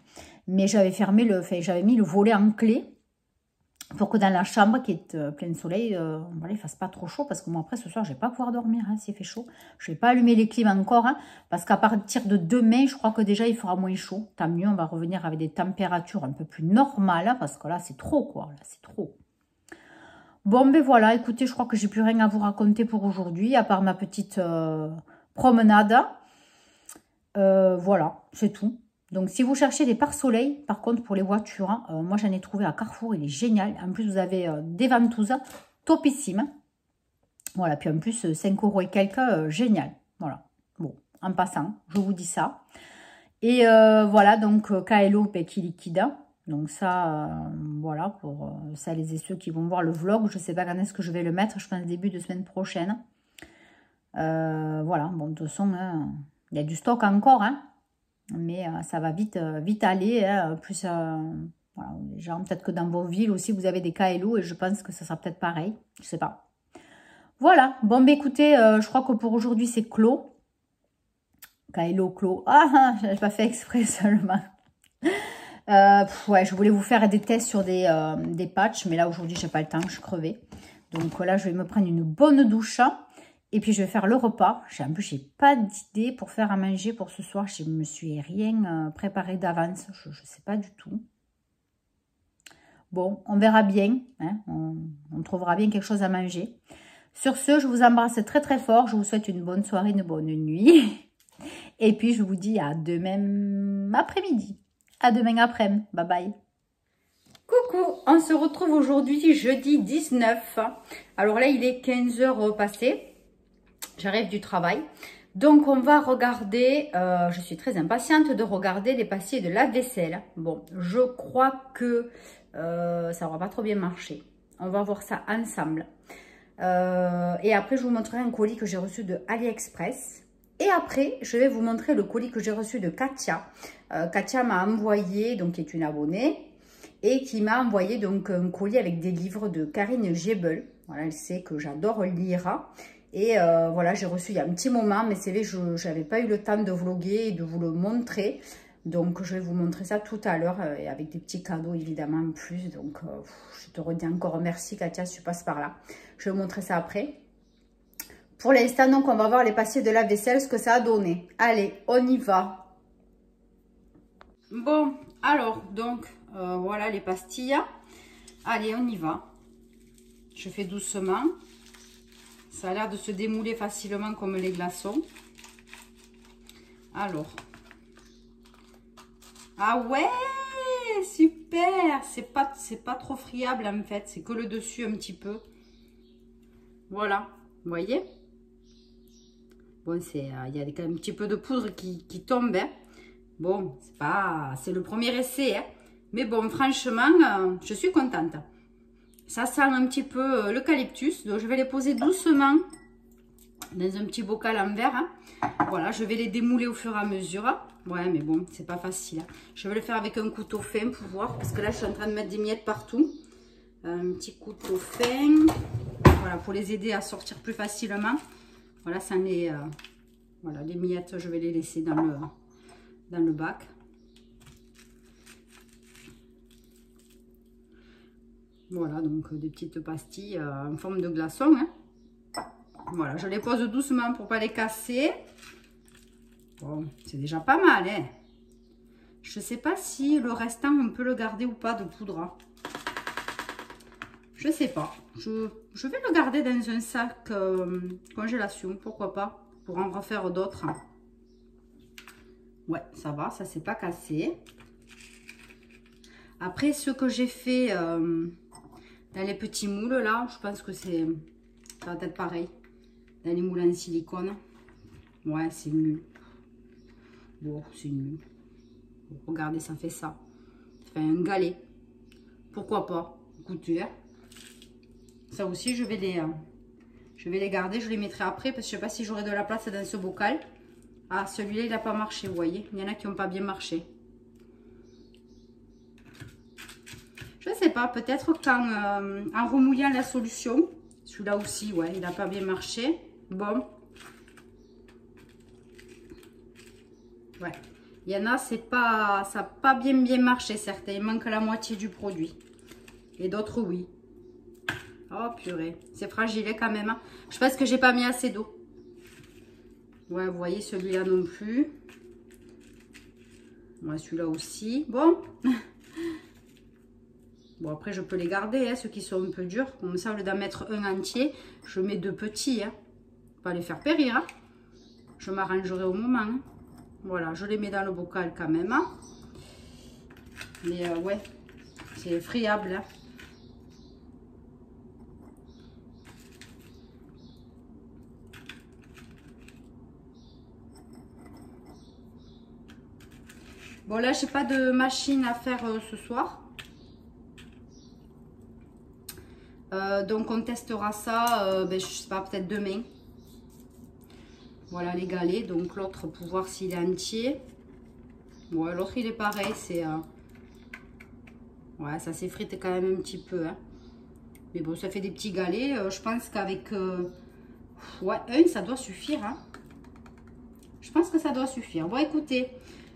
Mais j'avais fermé j'avais mis le volet en clé pour que dans la chambre qui est pleine soleil, voilà, il fasse pas trop chaud parce que moi après ce soir je vais pas pouvoir dormir, hein, s'il fait chaud. Je vais pas allumer les clim encore, hein, parce qu'à partir de demain, je crois que déjà il fera moins chaud. Tant mieux, on va revenir avec des températures un peu plus normales, hein, parce que là c'est trop quoi, là c'est trop. Bon ben voilà, écoutez, je crois que j'ai plus rien à vous raconter pour aujourd'hui, à part ma petite promenade. Voilà, c'est tout. Donc, si vous cherchez des pare-soleil, par contre, pour les voitures, hein, moi, j'en ai trouvé à Carrefour. Il est génial. En plus, vous avez des ventouses topissimes. Voilà, puis en plus, 5 € et quelques, génial. Voilà. Bon, en passant, je vous dis ça. Et voilà, donc, KLO qui liquide. Donc, ça, voilà, pour celles et ceux qui vont voir le vlog. Je ne sais pas quand est-ce que je vais le mettre. Je pense début de semaine prochaine. Voilà, bon, de toute façon, hein, il y a du stock encore, hein. Mais ça va vite aller. Hein, plus, voilà, genre, peut-être que dans vos villes aussi, vous avez des KLO et je pense que ça sera peut-être pareil. Je sais pas. Voilà. Bon, bah, écoutez, je crois que pour aujourd'hui, c'est clos. KLO, clos. Ah, je n'ai pas fait exprès seulement. Ouais, je voulais vous faire des tests sur des patchs, mais là, aujourd'hui, j'ai pas le temps, je suis crevée. Donc là, je vais me prendre une bonne douche. Et puis, je vais faire le repas. En plus, j'ai pas d'idée pour faire à manger pour ce soir. Je me suis rien préparé d'avance. Je ne sais pas du tout. Bon, on verra bien. Hein, on trouvera bien quelque chose à manger. Sur ce, je vous embrasse très très fort. Je vous souhaite une bonne soirée, une bonne nuit. Et puis, je vous dis à demain après-midi. À demain après-midi. Bye bye. Coucou, on se retrouve aujourd'hui jeudi 19. Alors là, il est 15 h passé. J'arrive du travail. Donc, on va regarder, je suis très impatiente de regarder les papiers de lave-vaisselle. Bon, je crois que ça n'aura pas trop bien marché. On va voir ça ensemble. Et après, je vous montrerai un colis que j'ai reçu de AliExpress. Et après, je vais vous montrer le colis que j'ai reçu de Katia. Katia m'a envoyé, donc qui est une abonnée, et qui m'a envoyé donc un colis avec des livres de Karine Gebel. Voilà, elle sait que j'adore lire. Et voilà, j'ai reçu il y a un petit moment, mais c'est vrai, je n'avais pas eu le temps de vlogger et de vous le montrer. Donc, je vais vous montrer ça tout à l'heure, et avec des petits cadeaux, évidemment, en plus. Donc, je te redis encore merci, Katia, si tu passes par là. Je vais vous montrer ça après. Pour l'instant, donc, on va voir les papiers de la vaisselle, ce que ça a donné. Allez, on y va. Bon, alors, donc, voilà les pastilles. Allez, on y va. Je fais doucement. Ça a l'air de se démouler facilement comme les glaçons. Alors. Ah ouais, super. C'est pas trop friable en fait. C'est que le dessus un petit peu. Voilà, vous voyez. Bon, il y a quand même un petit peu de poudre qui tombe. Hein. Bon, c'est le premier essai. Hein. Mais bon, franchement, je suis contente. Ça sent un petit peu l'eucalyptus. Donc, je vais les poser doucement dans un petit bocal en verre. Hein. Voilà, je vais les démouler au fur et à mesure. Ouais, mais bon, c'est pas facile. Hein. Je vais le faire avec un couteau fin pour voir. Parce que là, je suis en train de mettre des miettes partout. Un petit couteau fin. Voilà, pour les aider à sortir plus facilement. Voilà, ça en est... voilà, les miettes, je vais les laisser dans le bac. Voilà, donc des petites pastilles en forme de glaçon. Hein. Voilà, je les pose doucement pour ne pas les casser. Bon, c'est déjà pas mal. Hein. Je ne sais pas si le restant, on peut le garder ou pas de poudre. Je ne sais pas. Je vais le garder dans un sac congélation, pourquoi pas, pour en refaire d'autres. Ouais, ça va, ça s'est pas cassé. Après, ce que j'ai fait... dans les petits moules, là, je pense que ça va être pareil. Dans les moules en silicone. Ouais, c'est nul. Bon, c'est nul. Regardez, ça fait ça. Ça fait un galet. Pourquoi pas? Écoutez, hein. Ça aussi, je vais les garder. Je les mettrai après parce que je ne sais pas si j'aurai de la place dans ce bocal. Ah, celui-là, il n'a pas marché, vous voyez. Il y en a qui n'ont pas bien marché. Je ne sais pas, peut-être en remouillant la solution, celui-là aussi, ouais, il n'a pas bien marché. Bon. Ouais. Il y en a, ça n'a pas bien marché, certains. Il manque la moitié du produit. Et d'autres, oui. Oh, purée. C'est fragile quand même. Hein. Je pense que j'ai pas mis assez d'eau. Ouais, vous voyez, celui-là non plus. Ouais, celui-là aussi. Bon. Bon, après, je peux les garder, hein, ceux qui sont un peu durs. Comme ça, au lieu d'en mettre un entier, je mets deux petits. Hein. Pas les faire périr. Hein. Je m'arrangerai au moment. Hein. Voilà, je les mets dans le bocal quand même. Hein. Mais ouais, c'est friable. Hein. Bon, là, j'ai pas de machine à faire ce soir. Donc, on testera ça, ben, je sais pas, peut-être demain. Voilà les galets. Donc, l'autre, pour voir s'il est entier. Ouais, l'autre, il est pareil. C'est... ouais, ça s'effrite quand même un petit peu. Hein. Mais bon, ça fait des petits galets. Je pense qu'avec... ouais, un, ça doit suffire. Hein. Je pense que ça doit suffire. Bon, écoutez...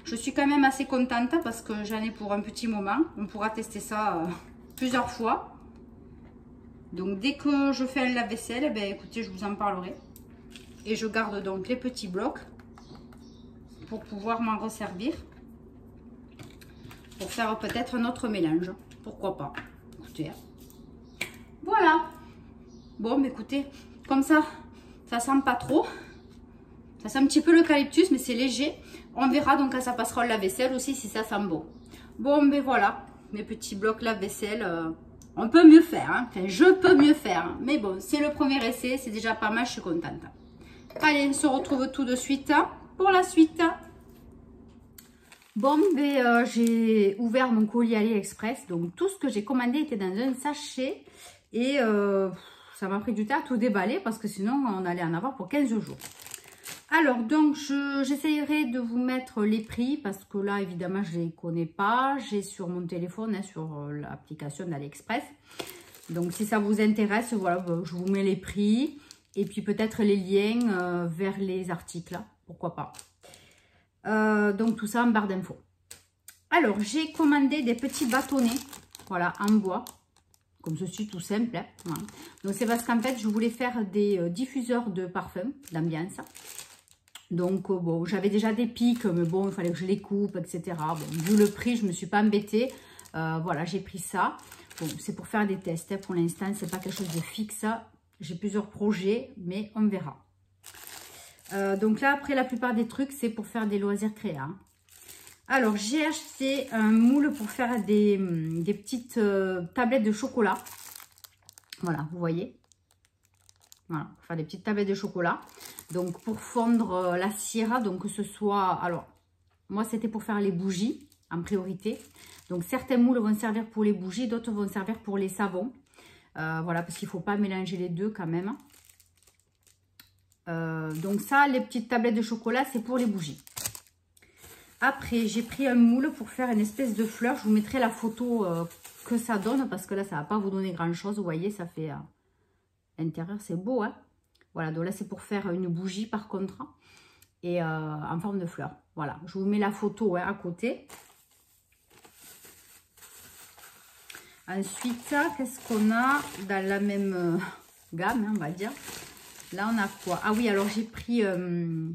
Je suis quand même assez contente parce que j'en ai pour un petit moment. On pourra tester ça plusieurs fois. Donc, dès que je fais un lave-vaisselle, ben, écoutez, je vous en parlerai. Et je garde donc les petits blocs pour pouvoir m'en resservir. Pour faire peut-être un autre mélange. Pourquoi pas. Écoutez. Voilà. Bon, mais écoutez, comme ça sent pas trop. Ça sent un petit peu l'eucalyptus, mais c'est léger. On verra donc quand ça passera au lave-vaisselle aussi si ça sent bon. Bon, mais voilà, mes petits blocs lave-vaisselle. On peut mieux faire, hein. Enfin, je peux mieux faire. Hein. Mais bon, c'est le premier essai, c'est déjà pas mal, je suis contente. Allez, on se retrouve tout de suite hein, pour la suite. Bon, ben, j'ai ouvert mon colis AliExpress. Donc, tout ce que j'ai commandé était dans un sachet. Et ça m'a pris du temps à tout déballer parce que sinon, on allait en avoir pour 15 jours. Alors, donc, j'essaierai de vous mettre les prix parce que là, évidemment, je ne les connais pas. J'ai sur mon téléphone, hein, sur l'application d'AliExpress. Donc, si ça vous intéresse, voilà, je vous mets les prix et puis peut-être les liens vers les articles. Pourquoi pas. Donc, tout ça en barre d'infos. Alors, j'ai commandé des petits bâtonnets, voilà, en bois. Comme ceci, tout simple. Hein, voilà. Donc, c'est parce qu'en fait, je voulais faire des diffuseurs de parfum, d'ambiance. Donc, bon, j'avais déjà des pics, mais bon, il fallait que je les coupe, etc. Bon, vu le prix, je ne me suis pas embêtée. Voilà, j'ai pris ça. Bon, c'est pour faire des tests. Hein. Pour l'instant, ce n'est pas quelque chose de fixe. J'ai plusieurs projets, mais on verra. Donc là, après, la plupart des trucs, c'est pour faire des loisirs créa. Hein. Alors, j'ai acheté un moule pour faire des petites tablettes de chocolat. Voilà, vous voyez. Voilà, pour faire des petites tablettes de chocolat. Donc, pour fondre la cire, donc que ce soit... Alors, moi, c'était pour faire les bougies, en priorité. Donc, certains moules vont servir pour les bougies, d'autres vont servir pour les savons. Voilà, parce qu'il ne faut pas mélanger les deux quand même. Donc, ça, les petites tablettes de chocolat, c'est pour les bougies. Après, j'ai pris un moule pour faire une espèce de fleur. Je vous mettrai la photo que ça donne, parce que là, ça ne va pas vous donner grand-chose. Vous voyez, ça fait... L'intérieur, c'est beau, hein. Voilà, donc là, c'est pour faire une bougie, par contre. Et en forme de fleur. Voilà, je vous mets la photo hein, à côté. Ensuite, qu'est-ce qu'on a dans la même gamme, hein, on va dire. Là, on a quoi? Ah oui, alors j'ai pris... je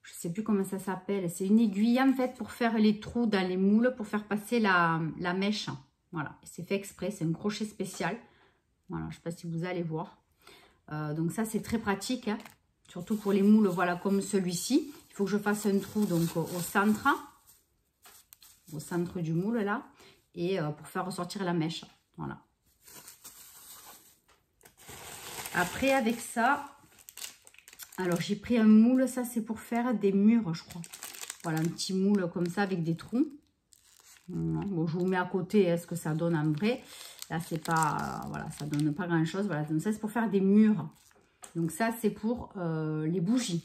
sais plus comment ça s'appelle. C'est une aiguille, en fait, pour faire les trous dans les moules, pour faire passer la mèche. Voilà, c'est fait exprès, c'est un crochet spécial. Voilà, je ne sais pas si vous allez voir. Donc ça, c'est très pratique, hein. Surtout pour les moules, voilà, comme celui-ci. Il faut que je fasse un trou donc au centre du moule, là. Et pour faire ressortir la mèche. Voilà. Après, avec ça, alors j'ai pris un moule. Ça, c'est pour faire des murs, je crois. Voilà, un petit moule comme ça avec des trous. Bon, je vous mets à côté hein, ce que ça donne en vrai. Là, c'est pas... voilà, ça donne pas grand-chose. Voilà, donc ça, c'est pour faire des murs. Donc ça, c'est pour les bougies.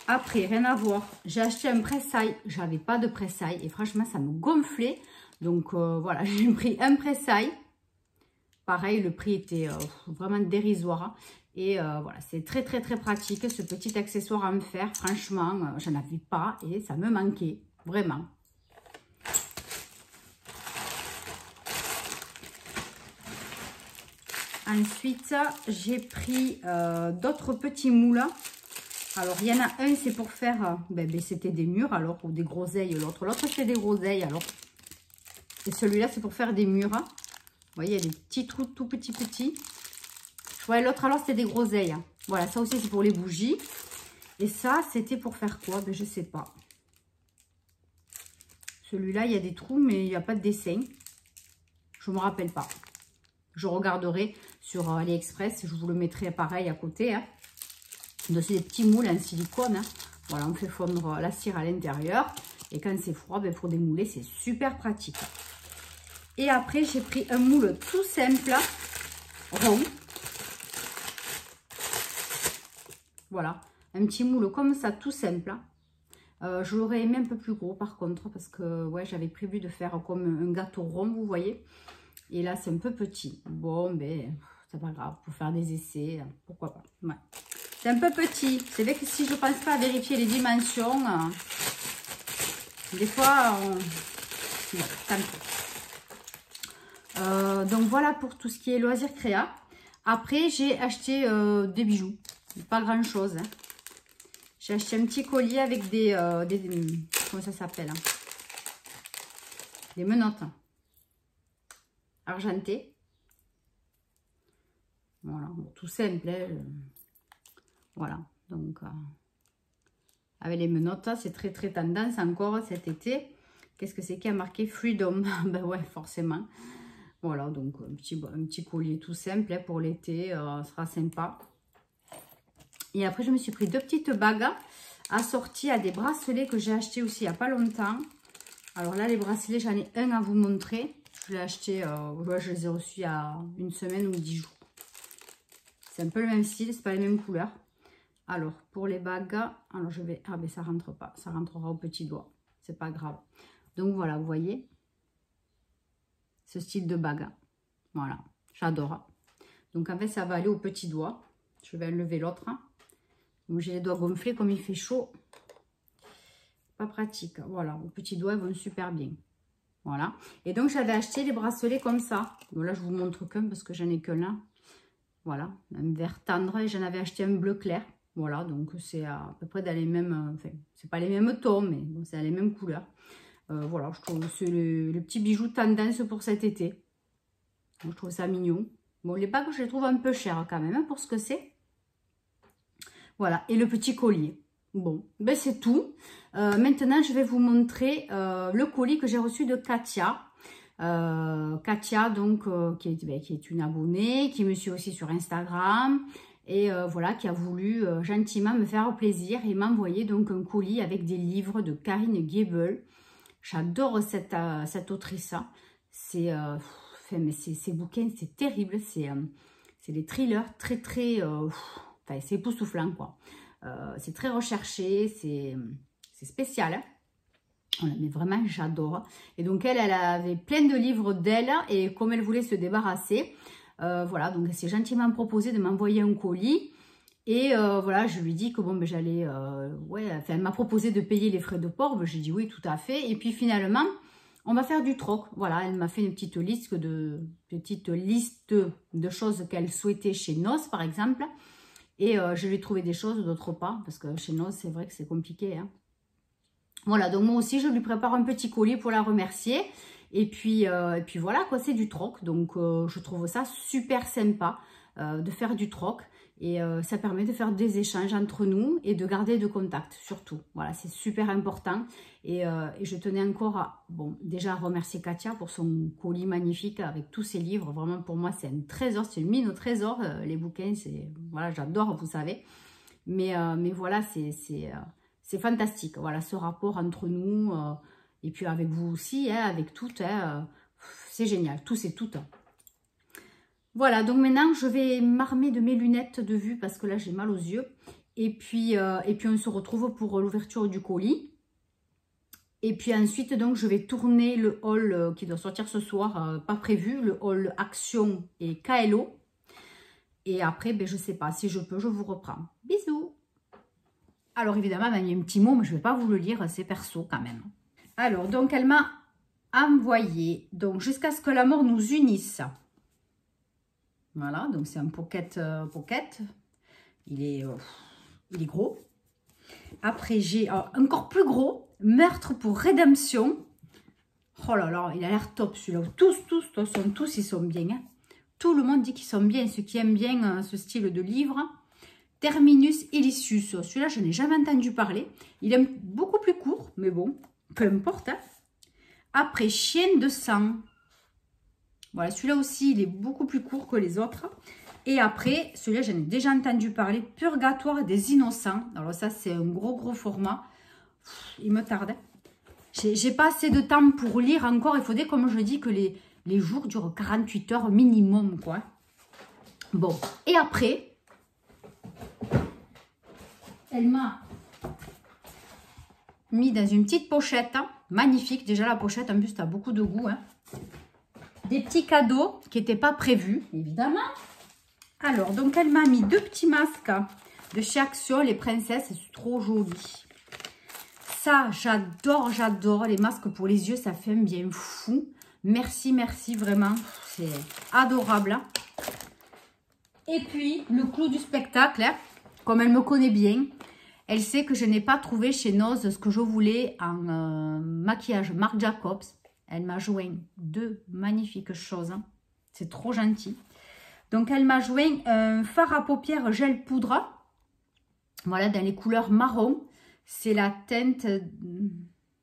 Après, rien à voir. J'ai acheté un pressail. J'avais pas de pressail. Et franchement, ça me gonflait. Donc, voilà, j'ai pris un pressail. Pareil, le prix était vraiment dérisoire. Hein. Et voilà, c'est très, très, très pratique. Ce petit accessoire en fer, franchement, j'en avais pas. Et ça me manquait. Vraiment. Ensuite, j'ai pris d'autres petits moules. Alors, il y en a un, c'est pour faire... c'était des murs, alors, ou des groseilles. L'autre, c'était des groseilles, alors. Et celui-là, c'est pour faire des murs. Vous voyez, il y a des petits trous tout petits. Ouais, l'autre, alors, c'était des groseilles. Voilà, ça aussi, c'est pour les bougies. Et ça, c'était pour faire quoi? Ben, je sais pas. Celui-là, il y a des trous, mais il n'y a pas de dessin. Je ne me rappelle pas. Je regarderai sur AliExpress. Je vous le mettrai pareil à côté. Hein. Donc, c'est des petits moules en silicone. Hein. Voilà, on fait fondre la cire à l'intérieur. Et quand c'est froid, ben, pour démouler, c'est super pratique. Et après, j'ai pris un moule tout simple, rond. Voilà, un petit moule comme ça, tout simple. Je l'aurais aimé un peu plus gros par contre, parce que ouais, j'avais prévu de faire comme un gâteau rond, vous voyez. Et là, c'est un peu petit. Bon, ben, c'est pas grave, pour faire des essais, pourquoi pas. Ouais. C'est un peu petit. C'est vrai que si je ne pense pas à vérifier les dimensions, des fois, ouais, tant pis. Donc voilà pour tout ce qui est loisirs créa. Après, j'ai acheté des bijoux. Pas grand chose. Hein. J'ai acheté un petit collier avec des comment ça s'appelle, hein, des menottes argentées. Voilà, bon, tout simple. Hein. Voilà, donc avec les menottes, c'est très très tendance encore cet été. Qu'est-ce que c'est qui a marqué Freedom? Ben ouais, forcément. Voilà, donc un petit collier tout simple hein, pour l'été, sera sympa. Et après, je me suis pris deux petites bagues assorties à des bracelets que j'ai achetés aussi il n'y a pas longtemps. Alors là, les bracelets, j'en ai un à vous montrer. Je l'ai acheté, ouais, je les ai reçus il y a une semaine ou 10 jours. C'est un peu le même style, c'est pas les mêmes couleurs. Alors, pour les bagues, alors je vais... Ah ben ça rentre pas, ça rentrera au petit doigt. C'est pas grave. Donc voilà, vous voyez ce style de bague. Voilà, j'adore. Donc en fait, ça va aller au petit doigt. Je vais enlever l'autre. Donc j'ai les doigts gonflés comme il fait chaud. Pas pratique. Voilà, aux petits doigts, ils vont super bien. Voilà. Et donc j'avais acheté les bracelets comme ça. Bon là, je vous montre qu'un parce que j'en ai qu'un là. Voilà, un vert tendre. Et j'en avais acheté un bleu clair. Voilà, donc c'est à peu près dans les mêmes... Enfin, c'est pas les mêmes tons, mais bon, c'est les mêmes couleurs. Voilà, je trouve que c'est le petit bijou tendance pour cet été. Donc, je trouve ça mignon. Bon, les bagues, je les trouve un peu chères quand même, hein, pour ce que c'est. Voilà, et le petit collier. Bon, ben c'est tout. Maintenant, je vais vous montrer le colis que j'ai reçu de Katia. Katia, donc, qui est une abonnée, qui me suit aussi sur Instagram. Et voilà, qui a voulu gentiment me faire plaisir et m'envoyer donc un colis avec des livres de Karine Gable. J'adore cette autrice. C'est... mais ces bouquins, c'est terrible. C'est des thrillers très, très... enfin, c'est époustouflant, quoi. C'est très recherché, c'est spécial. Hein. Voilà, mais vraiment, j'adore. Et donc, elle avait plein de livres d'elle. Et comme elle voulait se débarrasser, voilà, donc elle s'est gentiment proposé de m'envoyer un colis. Et voilà, je lui dis que bon, ben, j'allais... ouais, enfin, elle m'a proposé de payer les frais de port. Ben, j'ai dit oui, tout à fait. Et puis, finalement... On va faire du troc. Voilà, elle m'a fait une petite liste de choses qu'elle souhaitait chez NOS, par exemple. Et je lui ai trouvé des choses, d'autres pas. Parce que chez NOS, c'est vrai que c'est compliqué. Hein. Voilà, donc moi aussi, je lui prépare un petit colis pour la remercier. Et puis voilà, quoi, c'est du troc. Donc, je trouve ça super sympa de faire du troc. Et ça permet de faire des échanges entre nous et de garder de contact, surtout. Voilà, c'est super important. Et je tenais encore à, bon, déjà à remercier Katia pour son colis magnifique avec tous ses livres. Vraiment, pour moi, c'est un trésor, c'est une mine au trésor. Les bouquins, c'est, voilà, j'adore, vous savez. Mais voilà, c'est fantastique. Voilà, ce rapport entre nous et puis avec vous aussi, hein, avec toutes. Hein, c'est génial, tous et toutes. Voilà, donc maintenant, je vais m'armer de mes lunettes de vue parce que là, j'ai mal aux yeux. Et puis on se retrouve pour l'ouverture du colis. Et puis ensuite, donc, je vais tourner le haul qui doit sortir ce soir, pas prévu, le haul Action et KLO. Et après, ben, je ne sais pas, si je peux, je vous reprends. Bisous. Alors évidemment, il y a un petit mot, mais je ne vais pas vous le lire, c'est perso quand même. Alors, donc, elle m'a envoyé, donc, jusqu'à ce que la mort nous unisse. Voilà, donc c'est un pocket. Il est gros. Après, j'ai encore plus gros, Meurtre pour rédemption. Oh là là, il a l'air top celui-là. Tous, ils sont bien. Hein. Tout le monde dit qu'ils sont bien. Ceux qui aiment bien ce style de livre, Terminus Ilicius. Celui-là, je n'ai jamais entendu parler. Il est beaucoup plus court, mais bon, peu importe. Hein. Après, Chienne de sang. Voilà, celui-là aussi, il est beaucoup plus court que les autres. Et après, celui-là, j'en ai déjà entendu parler. Purgatoire des innocents. Alors ça, c'est un gros format. Il me tarde. J'ai pas assez de temps pour lire encore. Il faudrait, comme je dis, que les jours durent 48 heures minimum, quoi. Bon, et après, elle m'a mis dans une petite pochette. Hein, magnifique. Déjà, la pochette, en plus, tu as beaucoup de goût. Hein. Des petits cadeaux qui n'étaient pas prévus, évidemment. Alors, donc, elle m'a mis 2 petits masques de chez Action, les princesses. C'est trop joli. Ça, j'adore les masques pour les yeux. Ça fait un bien fou. Merci, vraiment. C'est adorable. Hein. Et puis, le clou du spectacle, hein, comme elle me connaît bien, elle sait que je n'ai pas trouvé chez Noz ce que je voulais en maquillage Marc Jacobs. Elle m'a joint 2 magnifiques choses. Hein. C'est trop gentil. Donc, elle m'a joint un fard à paupières gel poudre. Voilà, dans les couleurs marron. C'est la teinte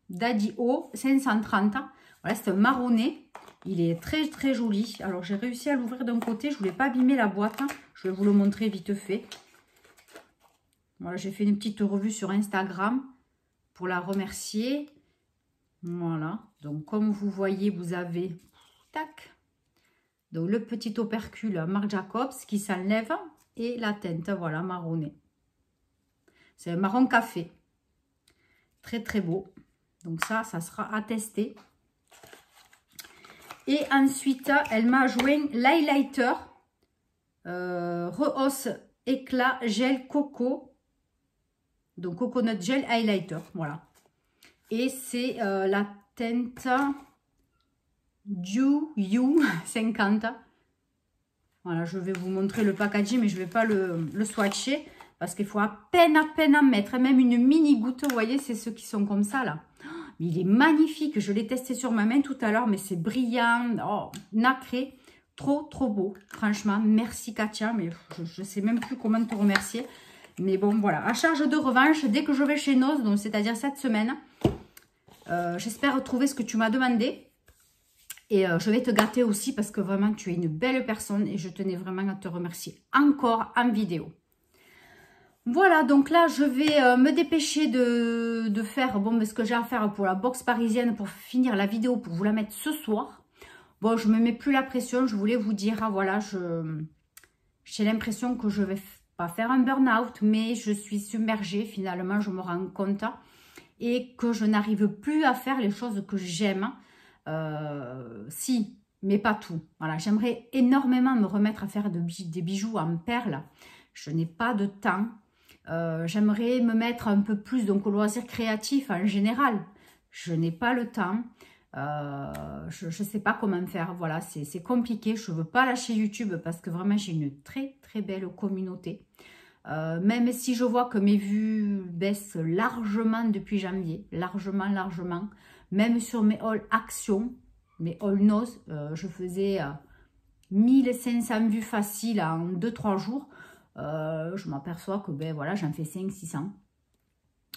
Daddy O 530. Voilà, c'est un marronné. Il est très joli. Alors, j'ai réussi à l'ouvrir d'un côté. Je ne voulais pas abîmer la boîte. Je vais vous le montrer vite fait. Voilà, j'ai fait une petite revue sur Instagram pour la remercier. Voilà. Donc, comme vous voyez, vous avez... Tac. Donc, le petit opercule Marc Jacobs qui s'enlève. Et la teinte, voilà, marronnée. C'est un marron café. Très beau. Donc, ça sera à tester. Et ensuite, elle m'a joint l'highlighter Rehausse Éclat Gel Coco. Donc, Coconut Gel Highlighter. Voilà. Et c'est la teinte Dew You 50. Voilà, je vais vous montrer le packaging, mais je ne vais pas le swatcher. Parce qu'il faut à peine en mettre. Même une mini goutte, vous voyez, c'est ceux qui sont comme ça, là. Il est magnifique. Je l'ai testé sur ma main tout à l'heure, mais c'est brillant. Oh, nacré. Trop beau. Franchement, merci Katia. Mais je ne sais même plus comment te remercier. Mais bon, voilà. À charge de revanche, dès que je vais chez Noz, donc c'est-à-dire cette semaine, j'espère trouver ce que tu m'as demandé. Et je vais te gâter aussi parce que vraiment, tu es une belle personne. Et je tenais vraiment à te remercier encore en vidéo. Voilà, donc là, je vais me dépêcher de faire ce que j'ai à faire pour la box parisienne pour finir la vidéo, pour vous la mettre ce soir. Bon, je ne me mets plus la pression, je voulais vous dire, ah, voilà, j'ai l'impression que je ne vais pas faire un burn-out, mais je suis submergée, finalement, je me rends compte, et que je n'arrive plus à faire les choses que j'aime. Si, mais pas tout. Voilà, j'aimerais énormément me remettre à faire des bijoux en perles. Je n'ai pas de temps. J'aimerais me mettre un peu plus donc au loisir créatif en général. Je n'ai pas le temps. Je ne sais pas comment faire. Voilà, c'est compliqué. Je ne veux pas lâcher YouTube parce que vraiment j'ai une très belle communauté. Même si je vois que mes vues baissent largement depuis janvier. Largement. Même sur mes hauls Action, mes hauls Noz, je faisais 1500 vues faciles en 2-3 jours. Je m'aperçois que voilà, j'en fais 500-600.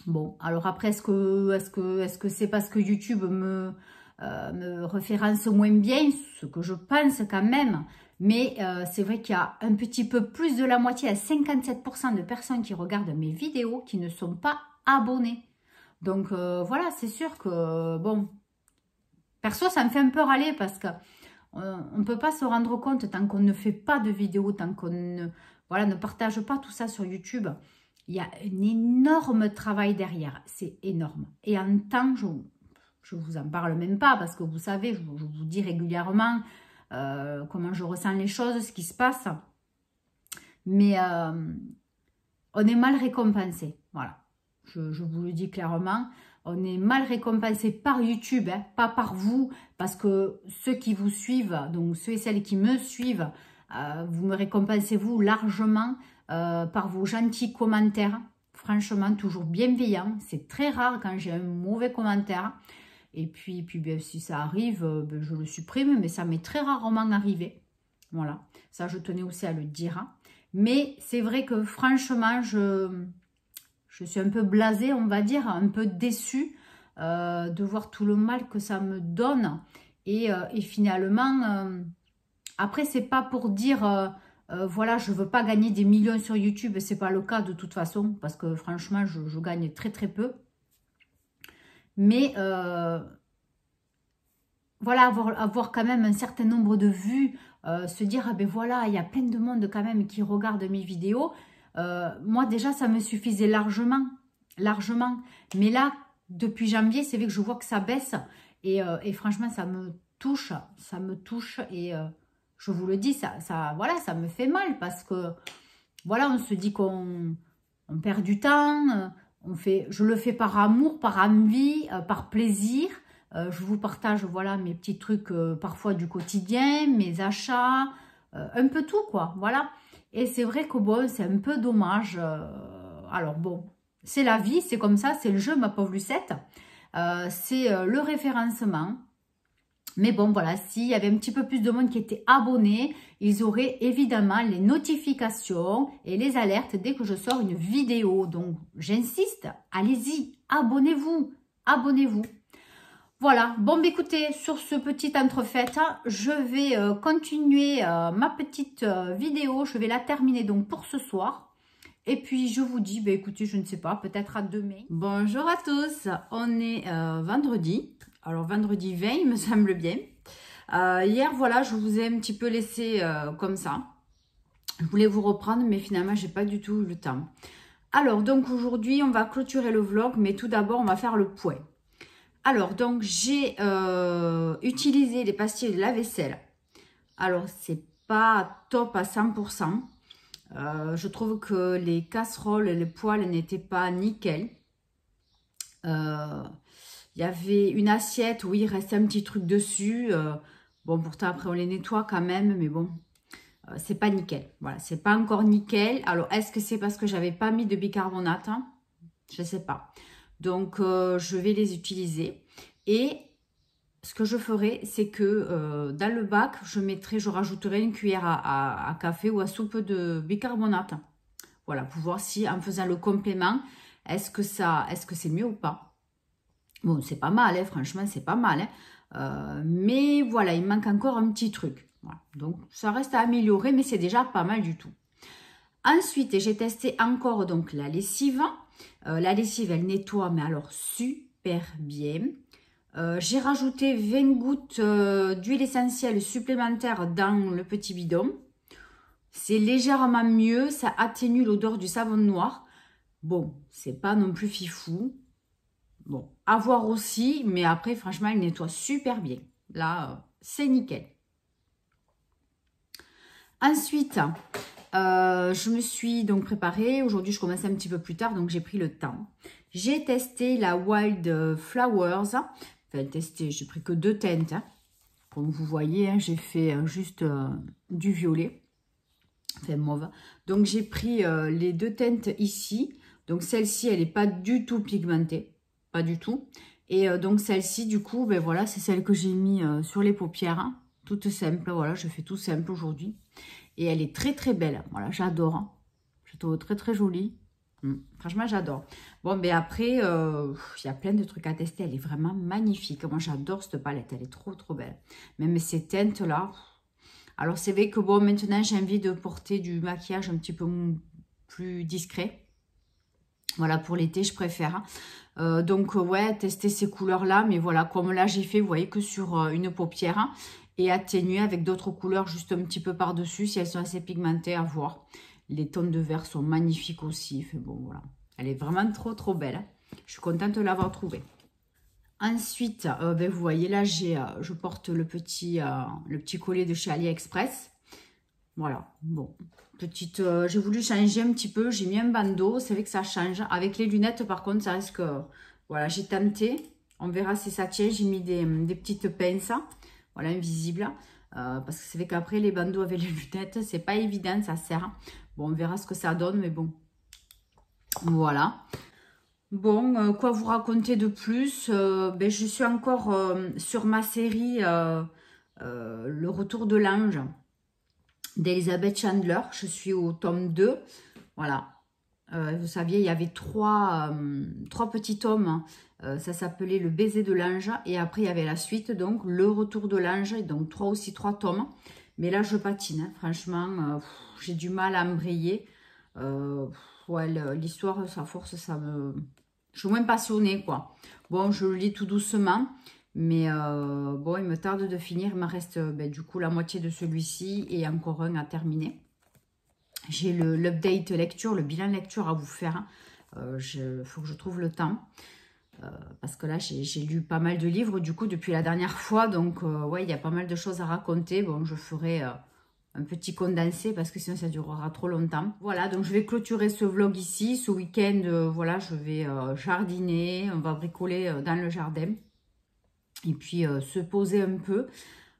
Bon, alors après, est-ce que c'est parce que YouTube me référence moins bien, ce que je pense quand même, mais c'est vrai qu'il y a un petit peu plus de la moitié, à 57% de personnes qui regardent mes vidéos qui ne sont pas abonnées. Donc voilà, c'est sûr que, bon, perso, ça me fait un peu râler parce que on ne peut pas se rendre compte tant qu'on ne fait pas de vidéos, tant qu'on ne partage pas tout ça sur YouTube. Il y a un énorme travail derrière, c'est énorme. Et en temps, je ne vous en parle même pas parce que vous savez, je vous dis régulièrement comment je ressens les choses, ce qui se passe. Mais on est mal récompensé, voilà. Je vous le dis clairement, on est mal récompensé par YouTube, hein, pas par vous, parce que ceux qui vous suivent, donc ceux et celles qui me suivent, vous me récompensez vous largement par vos gentils commentaires, franchement toujours bienveillants. C'est très rare quand j'ai un mauvais commentaire. Et puis bien, si ça arrive, je le supprime, mais ça m'est très rarement arrivé. Voilà, ça je tenais aussi à le dire. Mais c'est vrai que franchement, je suis un peu blasée, on va dire, un peu déçue de voir tout le mal que ça me donne. Et finalement, après, c'est pas pour dire, voilà, je veux pas gagner des millions sur YouTube. C'est pas le cas de toute façon, parce que franchement, je gagne très très peu. Mais voilà, avoir quand même un certain nombre de vues, se dire, ah ben voilà, il y a plein de monde quand même qui regarde mes vidéos. Moi, déjà, ça me suffisait largement, largement. Mais là, depuis janvier, c'est vrai que je vois que ça baisse. Et franchement, ça me touche. Ça me touche. Et je vous le dis, voilà, ça me fait mal parce que, voilà, on se dit qu'on perd du temps. Je le fais par amour, par envie, par plaisir. Je vous partage, voilà, mes petits trucs parfois du quotidien, mes achats, un peu tout, quoi, voilà. Et c'est vrai que, bon, c'est un peu dommage. Alors, bon, c'est la vie, c'est comme ça, c'est le jeu, ma pauvre Lucette. C'est le référencement. Mais bon, voilà, s'il y avait un petit peu plus de monde qui était abonné, ils auraient évidemment les notifications et les alertes dès que je sors une vidéo. Donc, j'insiste, allez-y, abonnez-vous, abonnez-vous. Voilà, bon, écoutez, sur ce petit entrefait, je vais continuer ma petite vidéo. Je vais la terminer donc pour ce soir. Et puis, je vous dis, écoutez, je ne sais pas, peut-être à demain. Bonjour à tous, on est vendredi. Alors, vendredi 20, il me semble bien. Hier, voilà, je vous ai un petit peu laissé comme ça. Je voulais vous reprendre, mais finalement, j'ai pas du tout eu le temps. Alors, donc, aujourd'hui, on va clôturer le vlog, mais tout d'abord, on va faire le point. Alors, donc, j'ai utilisé les pastilles de lave-vaisselle. Alors, c'est pas top à 100%. Je trouve que les casseroles et les poêles n'étaient pas nickel. Il y avait une assiette où il restait un petit truc dessus. Bon, pourtant, après, on les nettoie quand même, mais bon, c'est pas nickel. Voilà, c'est pas encore nickel. Alors, est-ce que c'est parce que j'avais pas mis de bicarbonate, hein? Je sais pas. Donc, je vais les utiliser. Et ce que je ferai, c'est que dans le bac, je rajouterai une cuillère à café ou à soupe de bicarbonate. Voilà, pour voir si en faisant le complément, est-ce que c'est mieux ou pas. Bon, c'est pas mal, hein, franchement, c'est pas mal. Hein. Mais voilà, il manque encore un petit truc. Voilà. Donc, ça reste à améliorer, mais c'est déjà pas mal du tout. Ensuite, j'ai testé encore donc la lessive. La lessive, elle nettoie, mais alors super bien. J'ai rajouté 20 gouttes d'huile essentielle supplémentaire dans le petit bidon. C'est légèrement mieux, ça atténue l'odeur du savon noir. Bon, c'est pas non plus fifou. Bon, à voir aussi, mais après, franchement, elle nettoie super bien. Là, c'est nickel. Ensuite, je me suis donc préparée. Aujourd'hui, je commençais un petit peu plus tard, donc j'ai pris le temps. J'ai testé la Wild Flowers. Enfin, testé, j'ai pris que 2 teintes. Hein. Comme vous voyez, hein, j'ai fait juste du violet. Enfin, mauve. Donc, j'ai pris les 2 teintes ici. Donc, celle-ci, elle n'est pas du tout pigmentée. Pas du tout. Et donc, celle-ci, du coup, ben voilà, c'est celle que j'ai mis sur les paupières. Hein. Toute simple. Voilà, je fais tout simple aujourd'hui. Et elle est très, très belle. Voilà, j'adore. Hein. Je trouve très, très jolie. Franchement, j'adore. Bon, mais après, il y a plein de trucs à tester. Elle est vraiment magnifique. Moi, j'adore cette palette. Elle est trop, trop belle. Même ces teintes-là. Alors, c'est vrai que, bon, maintenant, j'ai envie de porter du maquillage un petit peu plus discret. Voilà, pour l'été, je préfère. Donc, ouais, tester ces couleurs-là. Mais voilà, comme là, j'ai fait, vous voyez, que sur une paupière. Et atténuer avec d'autres couleurs juste un petit peu par-dessus. Si elles sont assez pigmentées, à voir. Les tons de vert sont magnifiques aussi. Enfin, bon, voilà. Elle est vraiment trop, trop belle. Je suis contente de l'avoir trouvée. Ensuite, ben, vous voyez là, je porte le petit collier de chez AliExpress. Voilà. Bon, petite. J'ai voulu changer un petit peu. J'ai mis un bandeau. C'est vrai que ça change. Avec les lunettes, par contre, ça risque. Voilà, j'ai tenté. On verra si ça tient. J'ai mis des petites pinces. Voilà, invisibles. Parce que c'est vrai qu'après, les bandeaux avec les lunettes, c'est pas évident. Ça sert. Bon, on verra ce que ça donne, mais bon. Voilà. Bon, quoi vous raconter de plus? Ben, je suis encore sur ma série Le Retour de l'Ange. d'Elizabeth Chandler. Je suis au tome 2. Voilà. Vous saviez, il y avait trois petits tomes. Ça s'appelait Le baiser de l'ange. Et après, il y avait la suite, donc Le retour de l'ange. Donc, trois tomes. Mais là, je patine. Hein. Franchement, j'ai du mal à embrayer. Ouais, l'histoire, sa force, ça me... Je suis moins passionnée, quoi. Bon, je le lis tout doucement. Mais bon, il me tarde de finir. Il me reste du coup la moitié de celui-ci et encore un à terminer. J'ai l'update lecture, le bilan lecture à vous faire. Il faut que je trouve le temps. Parce que là, j'ai lu pas mal de livres du coup depuis la dernière fois. Donc, ouais, il y a pas mal de choses à raconter. Bon, je ferai un petit condensé parce que sinon ça durera trop longtemps. Voilà, donc je vais clôturer ce vlog ici. Ce week-end, voilà, je vais jardiner. On va bricoler dans le jardin. Et puis se poser un peu.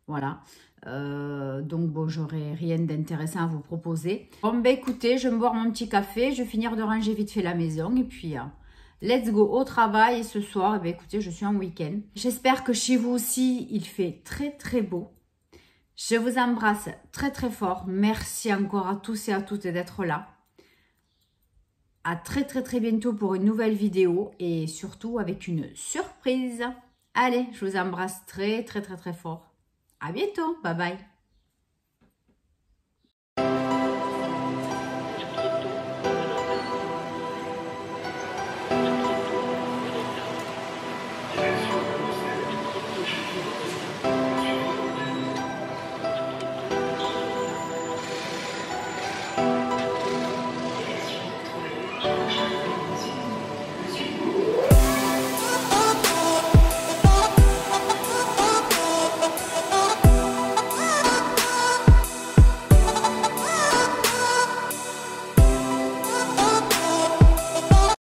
Voilà. Donc bon, j'aurai rien d'intéressant à vous proposer. Bon ben écoutez, je vais me boire mon petit café, je vais finir de ranger vite fait la maison et puis let's go au travail. Et ce soir, eh ben, écoutez, je suis en week-end. J'espère que chez vous aussi, il fait très très beau. Je vous embrasse très très fort. Merci encore à tous et à toutes d'être là. À très très très bientôt pour une nouvelle vidéo et surtout avec une surprise. Allez, je vous embrasse très très très très fort. À bientôt. Bye bye.